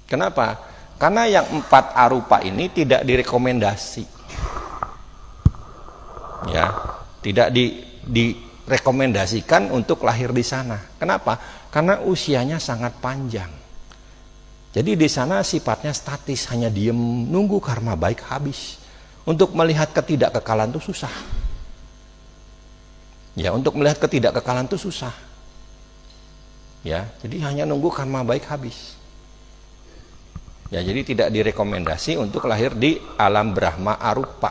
Kenapa? Karena yang 4 arupa ini tidak direkomendasi. Ya, tidak direkomendasikan untuk lahir di sana. Kenapa? Karena usianya sangat panjang. Jadi di sana sifatnya statis, hanya diem nunggu karma baik habis. Untuk melihat ketidakkekalan itu susah. Ya, untuk melihat ketidakkekalan itu susah. Ya, jadi hanya nunggu karma baik habis. Ya, jadi tidak direkomendasi untuk lahir di alam Brahma Arupa.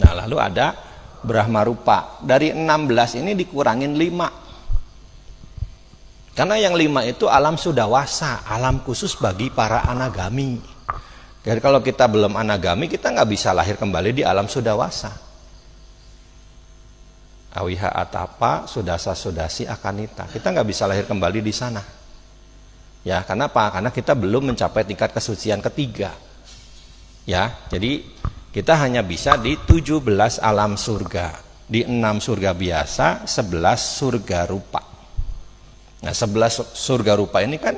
Nah, lalu ada Brahma Rupa. Dari 16 ini dikurangin 5. Karena yang 5 itu alam sudawasa, alam khusus bagi para anagami. Jadi kalau kita belum anagami, kita nggak bisa lahir kembali di alam sudawasa. Awiha atapa, sudasa sudasi akanita. Kita nggak bisa lahir kembali di sana. Ya, karena apa? Karena kita belum mencapai tingkat kesucian ketiga. Ya, jadi kita hanya bisa di 17 alam surga. Di 6 surga biasa, 11 surga rupa. Nah, 11 surga rupa ini kan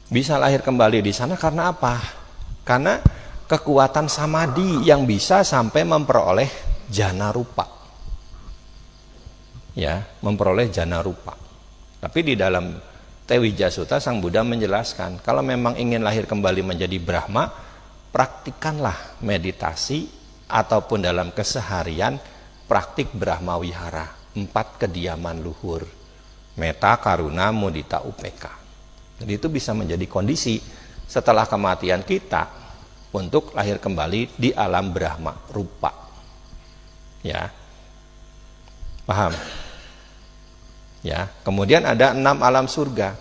bisa lahir kembali di sana karena apa? Karena kekuatan samadhi yang bisa sampai memperoleh jana rupa. Ya, memperoleh jana rupa. Tapi di dalam Tewija Sutta Sang Buddha menjelaskan, kalau memang ingin lahir kembali menjadi Brahma, praktikkanlah meditasi ataupun dalam keseharian praktik Brahma Wihara, 4 kediaman luhur. Meta, karuna, mudita, upeka. Jadi itu bisa menjadi kondisi setelah kematian kita untuk lahir kembali di alam Brahma Rupa. Ya, paham? Ya, kemudian ada 6 alam surga.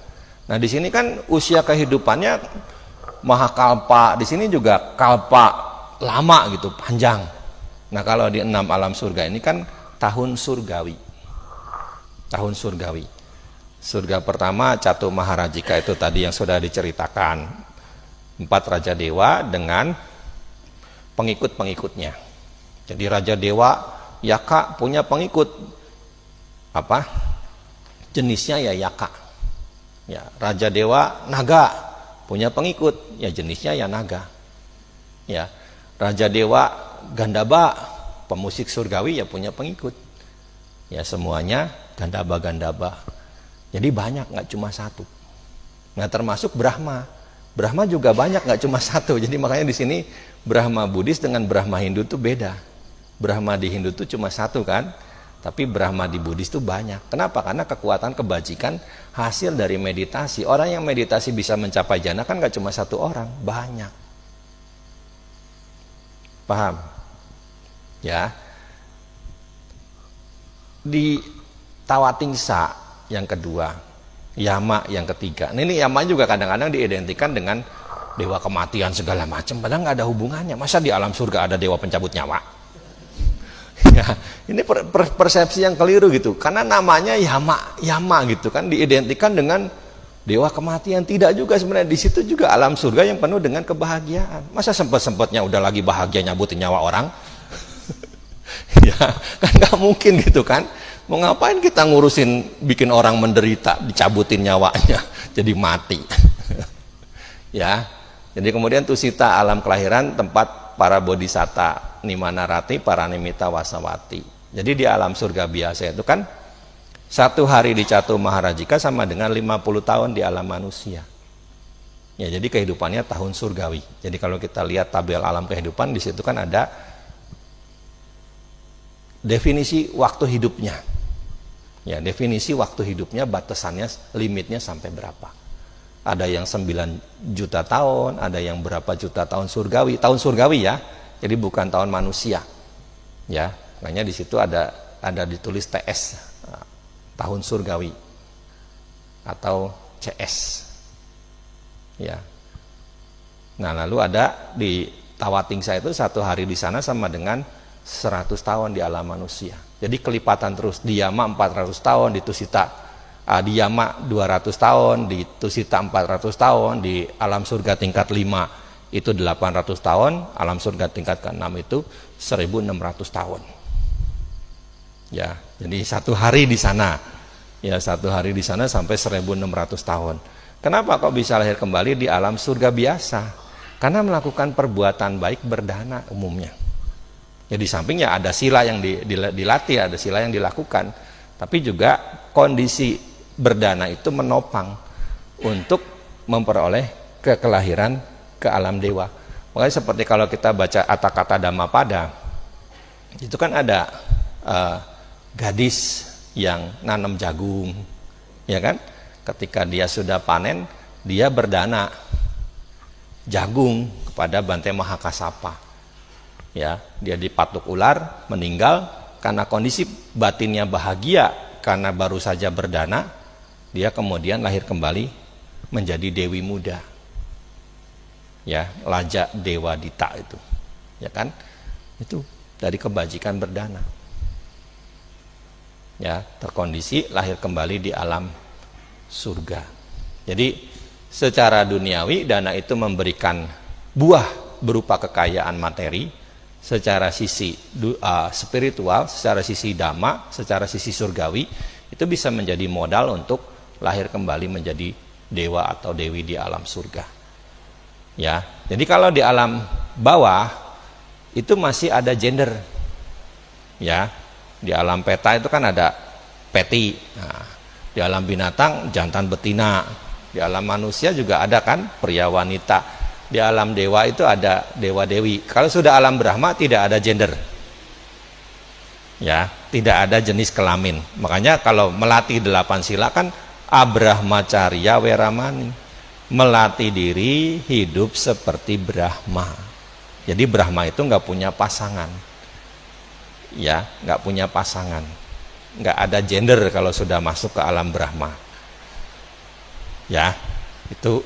Nah, di sini kan usia kehidupannya mahakalpa, di sini juga kalpa lama gitu, panjang. Nah, kalau di 6 alam surga ini kan tahun surgawi. Tahun surgawi. Surga pertama Catu Maharajika itu tadi yang sudah diceritakan, 4 raja dewa dengan pengikut-pengikutnya. Jadi raja dewa Yaka punya pengikut apa? Jenisnya ya Yaka. Ya, raja dewa Naga punya pengikut, ya jenisnya ya Naga. Ya, raja dewa Gandaba, pemusik surgawi ya punya pengikut. Ya, semuanya Gandaba-Gandaba. Jadi banyak, nggak cuma 1. Nah, termasuk Brahma. Brahma juga banyak, nggak cuma 1. Jadi makanya di sini Brahma Buddhis dengan Brahma Hindu itu beda. Brahma di Hindu itu cuma 1 kan, tapi Brahma di Buddhis itu banyak. Kenapa? Karena kekuatan kebajikan hasil dari meditasi. Orang yang meditasi bisa mencapai jana kan nggak cuma 1 orang, banyak. Paham? Ya. Di Tawatingsa yang kedua, Yama yang ketiga. Nah, ini Yama juga kadang-kadang diidentikan dengan dewa kematian segala macam, padahal nggak ada hubungannya. Masa di alam surga ada dewa pencabut nyawa? Ya, ini persepsi yang keliru gitu. Karena namanya Yama gitu kan, diidentikan dengan dewa kematian. Tidak juga sebenarnya, di situ juga alam surga yang penuh dengan kebahagiaan. Masa sempet-sempetnya udah lagi bahagia nyabutin nyawa orang? Ya, kan nggak mungkin gitu kan. Mau ngapain kita ngurusin bikin orang menderita, dicabutin nyawanya, jadi mati. Ya, jadi kemudian Tusita alam kelahiran tempat para bodhisatta, Nimanarati, Paranimita, Wasawati. Jadi di alam surga biasa itu kan 1 hari di Catu Maharajika sama dengan 50 tahun di alam manusia. Ya, jadi kehidupannya tahun surgawi. Jadi kalau kita lihat tabel alam kehidupan, di situ kan ada definisi waktu hidupnya. Ya, definisi waktu hidupnya, batasannya, limitnya sampai berapa. Ada yang 9 juta tahun, ada yang berapa juta tahun surgawi. Tahun surgawi ya, jadi bukan tahun manusia. Ya, makanya di situ ada ditulis TS, tahun surgawi atau CS. Ya. Nah, lalu ada di Tawatingsa itu 1 hari di sana sama dengan 100 tahun di alam manusia. Jadi kelipatan terus. Di Yama 400 tahun, di Tusita di Yama 200 tahun, di Tusita 400 tahun, di alam surga tingkat 5 itu 800 tahun, alam surga tingkat ke-6 itu 1600 tahun. Ya, jadi 1 hari di sana. Ya, 1 hari di sana sampai 1600 tahun. Kenapa kok bisa lahir kembali di alam surga biasa? Karena melakukan perbuatan baik berdana umumnya. Ya, di sampingnya ada sila yang dilatih, ada sila yang dilakukan, tapi juga kondisi berdana itu menopang untuk memperoleh kekelahiran ke alam dewa. Makanya seperti kalau kita baca Atakata Dhammapada, itu kan ada gadis yang nanam jagung, ya kan? Ketika dia sudah panen, dia berdana jagung kepada Bante Mahakasapa. Ya, dia dipatuk ular, meninggal karena kondisi batinnya bahagia karena baru saja berdana, dia kemudian lahir kembali menjadi dewi muda. Ya, Laja Dewa Dita itu. Ya kan? Itu dari kebajikan berdana. Ya, terkondisi lahir kembali di alam surga. Jadi secara duniawi dana itu memberikan buah berupa kekayaan materi, secara sisi spiritual, secara sisi dhamma, secara sisi surgawi itu bisa menjadi modal untuk lahir kembali menjadi dewa atau dewi di alam surga. Ya, jadi kalau di alam bawah itu masih ada gender. Ya, di alam peta itu kan ada peti. Nah, di alam binatang jantan betina. Di alam manusia juga ada kan pria wanita. Di alam dewa itu ada dewa dewi. Kalau sudah alam Brahma tidak ada gender. Ya, tidak ada jenis kelamin. Makanya kalau melatih 8 sila kan abrahmacharya weramani. Melatih diri hidup seperti Brahma. Jadi Brahma itu nggak punya pasangan. Ya, nggak punya pasangan, nggak ada gender kalau sudah masuk ke alam Brahma. Ya, itu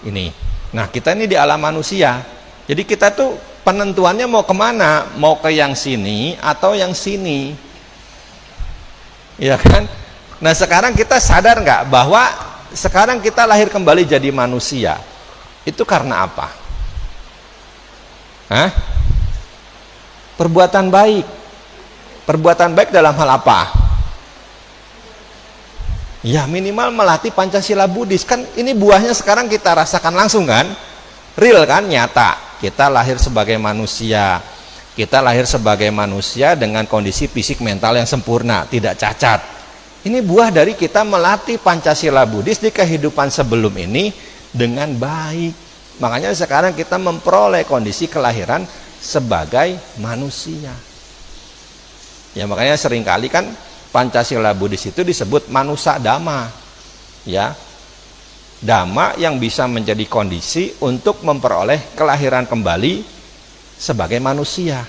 ini. Nah, kita ini di alam manusia. Jadi kita tuh penentuannya mau kemana? Mau ke yang sini atau yang sini? Ya kan? Nah, sekarang kita sadar nggak bahwa sekarang kita lahir kembali jadi manusia itu karena apa? Hah? Perbuatan baik. Perbuatan baik dalam hal apa? Ya minimal melatih Pancasila Buddhis. Kan ini buahnya sekarang kita rasakan langsung kan? Real kan, nyata. Kita lahir sebagai manusia. Kita lahir sebagai manusia dengan kondisi fisik mental yang sempurna, tidak cacat. Ini buah dari kita melatih Pancasila Buddhis di kehidupan sebelum ini dengan baik. Makanya sekarang kita memperoleh kondisi kelahiran sebagai manusia. Ya makanya seringkali kan Pancasila Buddhis itu disebut manusa dhamma. Ya. Dhamma yang bisa menjadi kondisi untuk memperoleh kelahiran kembali sebagai manusia.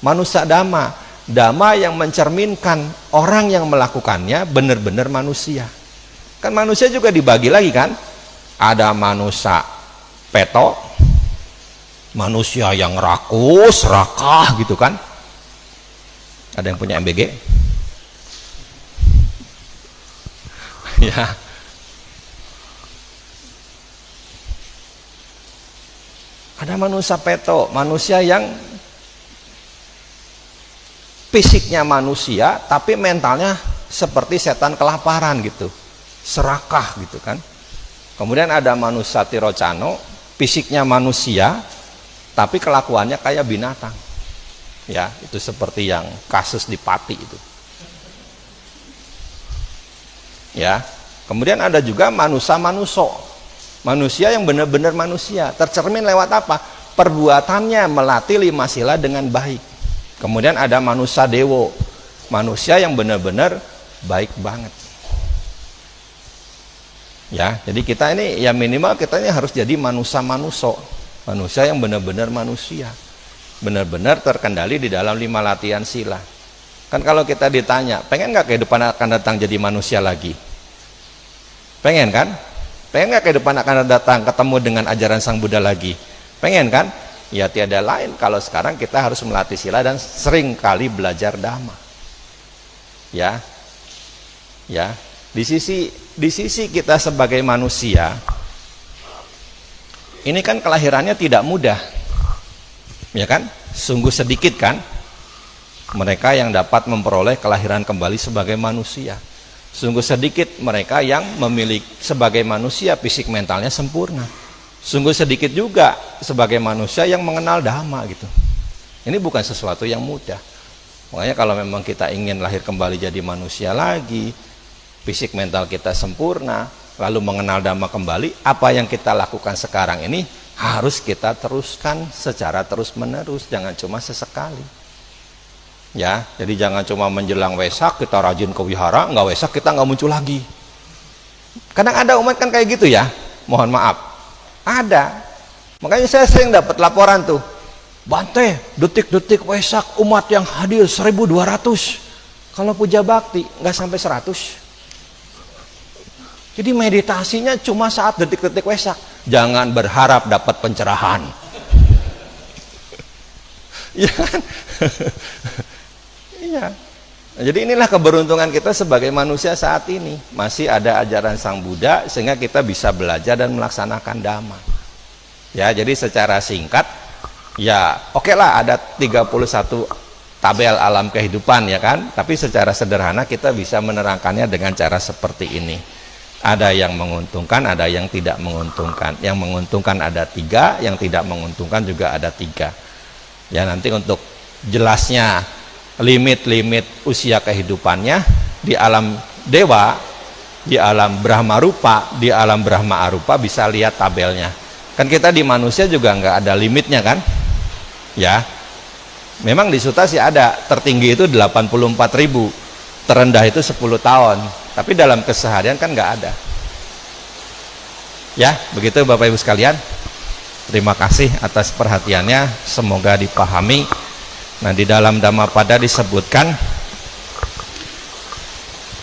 Manusa dhamma, dhamma yang mencerminkan orang yang melakukannya benar-benar manusia. Kan manusia juga dibagi lagi kan? Ada manusia peto, manusia yang rakus, rakah gitu kan. Ada yang punya MBG? Ya. Ada manusia peto, manusia yang fisiknya manusia tapi mentalnya seperti setan kelaparan gitu. Serakah gitu kan. Kemudian ada manusia tirocano, fisiknya manusia tapi kelakuannya kayak binatang. Ya, itu seperti yang kasus di Pati itu. Ya. Kemudian ada juga manusia manuso. Manusia yang benar-benar manusia, tercermin lewat apa? Perbuatannya melatih 5 sila dengan baik. Kemudian ada manusia dewo. Manusia yang benar-benar baik banget. Ya, jadi kita ini ya minimal kita ini harus jadi manusia manuso. Manusia yang benar-benar manusia. Benar-benar terkendali di dalam 5 latihan sila. Kan kalau kita ditanya, pengen nggak kehidupan akan datang jadi manusia lagi? Pengen kan? Pengen nggak kehidupan akan datang ketemu dengan ajaran Sang Buddha lagi? Pengen kan? Ya tiada lain kalau sekarang kita harus melatih sila dan sering kali belajar dhamma. Ya. Ya. Di sisi kita sebagai manusia, ini kan kelahirannya tidak mudah. Ya kan? Sungguh sedikit kan mereka yang dapat memperoleh kelahiran kembali sebagai manusia. Sungguh sedikit mereka yang memiliki sebagai manusia fisik mentalnya sempurna. Sungguh sedikit juga sebagai manusia yang mengenal dhamma gitu. Ini bukan sesuatu yang mudah. Makanya kalau memang kita ingin lahir kembali jadi manusia lagi, fisik mental kita sempurna, lalu mengenal dhamma kembali, apa yang kita lakukan sekarang ini harus kita teruskan secara terus-menerus, jangan cuma sesekali. Ya, jadi jangan cuma menjelang Wesak kita rajin ke wihara, nggak Wesak kita nggak muncul lagi. Kadang ada umat kan kayak gitu ya, mohon maaf. Ada. Makanya saya sering dapat laporan tuh, Bante, detik-detik Wesak umat yang hadir 1.200. Kalau puja bakti nggak sampai 100. Jadi meditasinya cuma saat detik-detik Wesak. Jangan berharap dapat pencerahan. Iya kan? Iya. Nah, jadi inilah keberuntungan kita sebagai manusia saat ini. Masih ada ajaran Sang Buddha sehingga kita bisa belajar dan melaksanakan Dhamma. Ya, jadi secara singkat, ya oke lah ada 31 tabel alam kehidupan ya kan. Tapi secara sederhana kita bisa menerangkannya dengan cara seperti ini. Ada yang menguntungkan, ada yang tidak menguntungkan. Yang menguntungkan ada 3, yang tidak menguntungkan juga ada 3. Ya, nanti untuk jelasnya limit-limit usia kehidupannya di alam dewa, di alam Brahma Rupa, di alam Brahma Arupa bisa lihat tabelnya. Kan kita di manusia juga nggak ada limitnya kan? Ya, memang di Sutta sih ada, tertinggi itu 84.000, terendah itu 10 tahun. Tapi dalam keseharian kan nggak ada. Ya, begitu Bapak Ibu sekalian. Terima kasih atas perhatiannya, semoga dipahami. Nah, di dalam Dhammapada disebutkan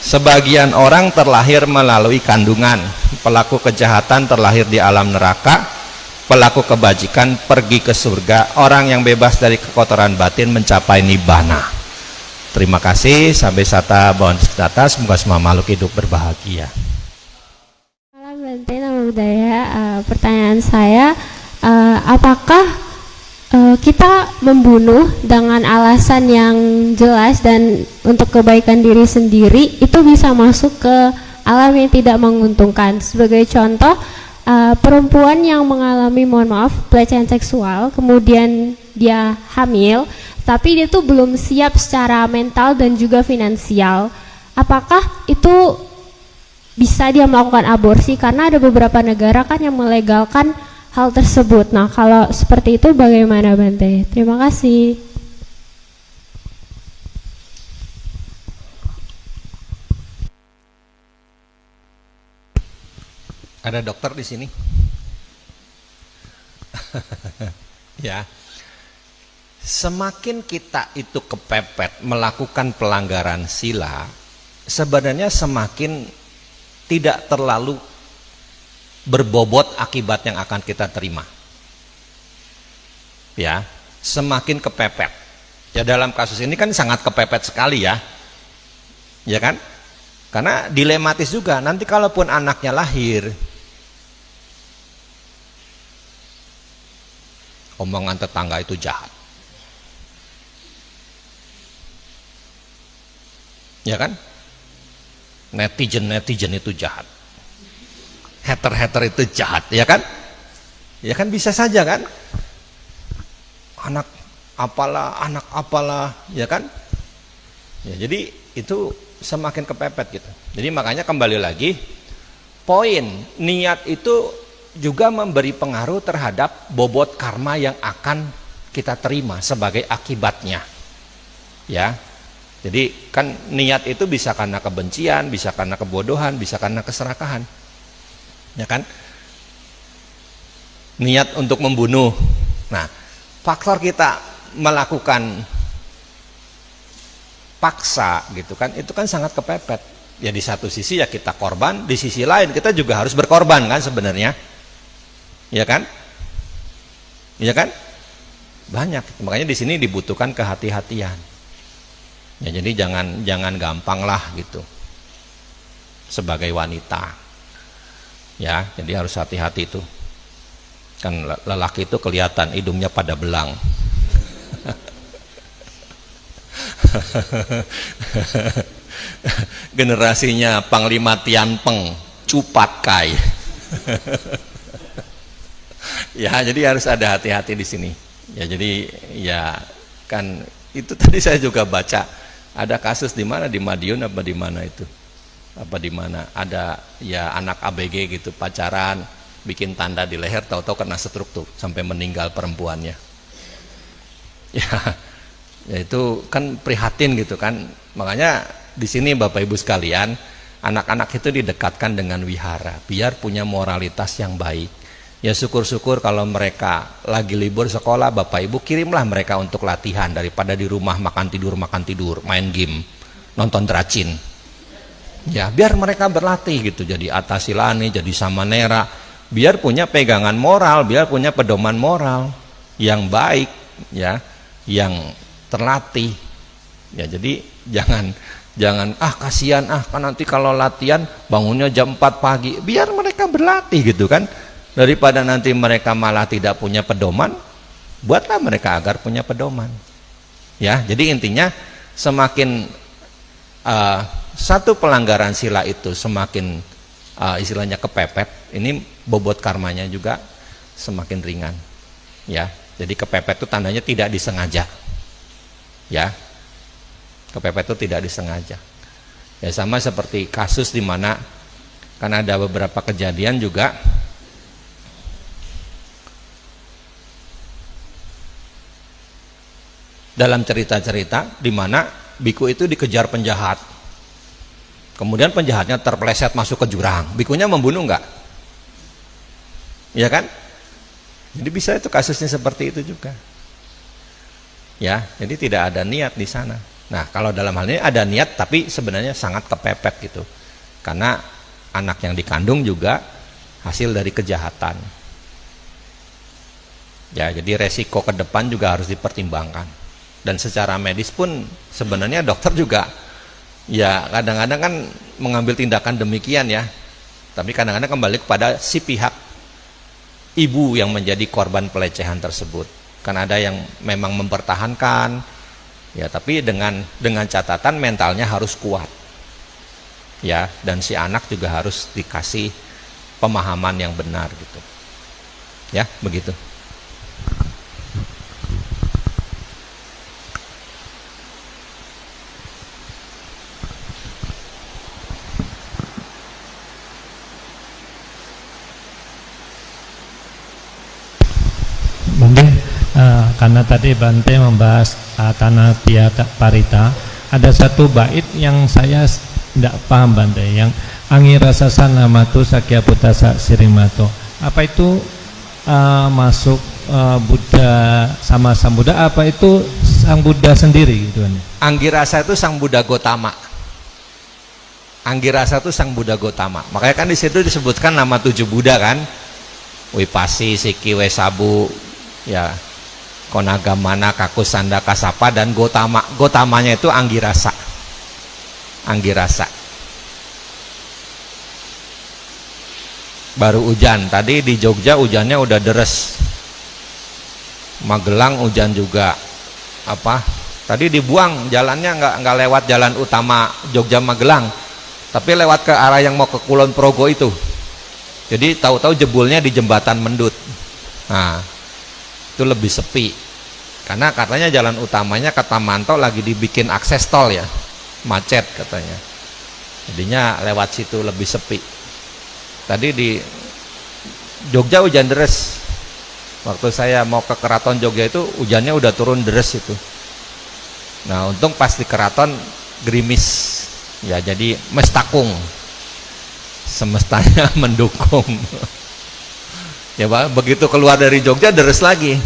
sebagian orang terlahir melalui kandungan, pelaku kejahatan terlahir di alam neraka, pelaku kebajikan pergi ke surga, orang yang bebas dari kekotoran batin mencapai nibbana. Terima kasih, sampai sata bawaan data, semoga semua makhluk hidup berbahagia. Salam Bante, Namo Buddhaya. Pertanyaan saya, apakah kita membunuh dengan alasan yang jelas dan untuk kebaikan diri sendiri itu bisa masuk ke alam yang tidak menguntungkan? Sebagai contoh, perempuan yang mengalami, mohon maaf, pelecehan seksual, kemudian dia hamil, tapi dia tuh belum siap secara mental dan juga finansial. Apakah itu bisa dia melakukan aborsi? Karena ada beberapa negara kan yang melegalkan hal tersebut. Nah, kalau seperti itu bagaimana Bante? Terima kasih. Ada dokter di sini? Ya. Semakin kita itu kepepet melakukan pelanggaran sila, sebenarnya semakin tidak terlalu berbobot akibat yang akan kita terima. Ya, semakin kepepet. Ya, dalam kasus ini kan sangat kepepet sekali ya. Ya kan? Karena dilematis juga, nanti kalaupun anaknya lahir, omongan tetangga itu jahat. Ya kan? Netizen itu jahat. Hater itu jahat, ya kan? Ya kan, bisa saja kan? Anak apalah, ya kan? Ya, jadi itu semakin kepepet gitu. Jadi makanya kembali lagi, poin niat itu juga memberi pengaruh terhadap bobot karma yang akan kita terima sebagai akibatnya. Ya. Jadi kan niat itu bisa karena kebencian, bisa karena kebodohan, bisa karena keserakahan. Ya kan? Niat untuk membunuh. Nah, faktor kita melakukan paksa gitu kan, itu kan sangat kepepet. Ya di satu sisi ya kita korban, di sisi lain kita juga harus berkorban kan sebenarnya. Ya kan? Ya kan? Banyak. Makanya di sini dibutuhkan kehati-hatian. Ya, jadi jangan gampang lah gitu sebagai wanita. Ya, jadi harus hati-hati itu. Kan lelaki itu kelihatan hidungnya pada belang. Generasinya Panglima Tianpeng, Cupat Kai. Ya, jadi harus ada hati-hati di sini. Ya, jadi ya kan itu tadi saya juga baca. Ada kasus di mana, di Madiun apa di mana itu, apa di mana ada ya anak ABG gitu pacaran, bikin tanda di leher, tahu-tahu kena stroke tuh sampai meninggal perempuannya. Ya itu kan prihatin gitu kan. Makanya di sini Bapak Ibu sekalian, anak-anak itu didekatkan dengan wihara biar punya moralitas yang baik. Ya syukur-syukur kalau mereka lagi libur sekolah, Bapak Ibu kirimlah mereka untuk latihan daripada di rumah makan tidur, main game, nonton dracin. Ya biar mereka berlatih gitu, jadi Atasilani, jadi Samanera, biar punya pegangan moral, biar punya pedoman moral yang baik, ya, yang terlatih. Ya jadi jangan kasihan kan nanti kalau latihan bangunnya jam 4 pagi, biar mereka berlatih gitu kan. Daripada nanti mereka malah tidak punya pedoman, buatlah mereka agar punya pedoman. Ya, jadi intinya semakin satu pelanggaran sila itu semakin istilahnya kepepet, ini bobot karmanya juga semakin ringan. Ya, jadi kepepet itu tandanya tidak disengaja. Ya, kepepet itu tidak disengaja. Ya sama seperti kasus di mana kan ada beberapa kejadian juga. Dalam cerita-cerita di mana biku itu dikejar penjahat, kemudian penjahatnya terpeleset masuk ke jurang, bikunya membunuh enggak? Ya kan? Jadi bisa itu kasusnya seperti itu juga. Ya, jadi tidak ada niat di sana. Nah, kalau dalam hal ini ada niat tapi sebenarnya sangat kepepet gitu, karena anak yang dikandung juga hasil dari kejahatan. Ya, jadi resiko ke depan juga harus dipertimbangkan. Dan secara medis pun sebenarnya dokter juga ya kadang-kadang kan mengambil tindakan demikian ya, tapi kadang-kadang kembali kepada si pihak ibu yang menjadi korban pelecehan tersebut. Kan ada yang memang mempertahankan ya, tapi dengan catatan mentalnya harus kuat ya, dan si anak juga harus dikasih pemahaman yang benar gitu ya, begitu. Karena tadi Bante membahas tanah tiata parita, ada satu bait yang saya tidak paham Bante, yang angira sasana matu sakya putasa sirimato. Apa itu masuk Buddha sama Sang Buddha, apa itu Sang Buddha sendiri gitu kan? Anggirasa itu Sang Buddha Gotama. Anggirasa itu Sang Buddha Gotama. Makanya kan di situ disebutkan nama 7 Buddha kan, Wipasi, Siki, Wesabu, ya, Konagamana, Kakusanda, Kasapa, dan Gotama. Gotamanya itu Anggirasa. Anggirasa. Baru hujan. Tadi di Jogja hujannya udah deres. Magelang hujan juga. Tadi dibuang jalannya, nggak lewat jalan utama Jogja Magelang, tapi lewat ke arah yang mau ke Kulon Progo itu. Jadi tahu-tahu jebulnya di jembatan Mendut. Nah, itu lebih sepi karena katanya jalan utamanya ke Tamanto lagi dibikin akses tol ya, macet katanya, jadinya lewat situ lebih sepi. Tadi di Jogja hujan deres, waktu saya mau ke Keraton Jogja itu hujannya udah turun deres itu. Nah untung pas di Keraton gerimis ya, jadi mestakung, semestanya mendukung. Ya Pak, begitu keluar dari Jogja deres lagi.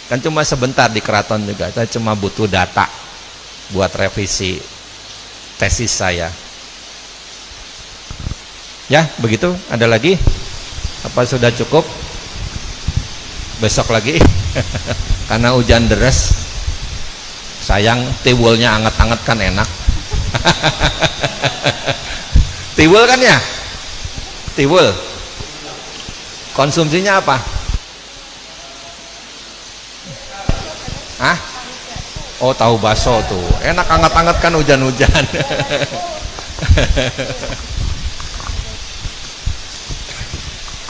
Kan cuma sebentar di Keraton juga. Saya cuma butuh data buat revisi tesis saya. Ya, begitu. Ada lagi? Apa sudah cukup? Besok lagi. Karena hujan deres. Sayang tiwulnya anget-anget kan enak. Tiwul kan ya? Tiwul. Konsumsinya apa? Oh tahu baso tuh, enak anget-anget kan hujan-hujan.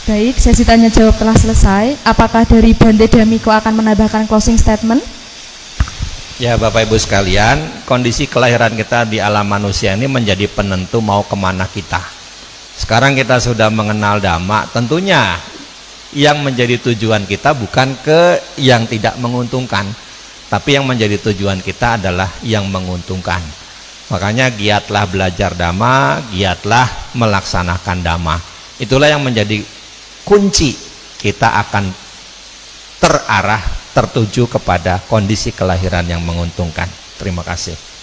Baik, sesi tanya jawab telah selesai. Apakah dari Bante Damiko akan menambahkan closing statement? Ya Bapak Ibu sekalian, kondisi kelahiran kita di alam manusia ini menjadi penentu mau kemana kita. Sekarang kita sudah mengenal Dhamma, tentunya yang menjadi tujuan kita bukan ke yang tidak menguntungkan, tapi yang menjadi tujuan kita adalah yang menguntungkan. Makanya giatlah belajar dhamma, giatlah melaksanakan dhamma. Itulah yang menjadi kunci kita akan terarah, tertuju kepada kondisi kelahiran yang menguntungkan. Terima kasih.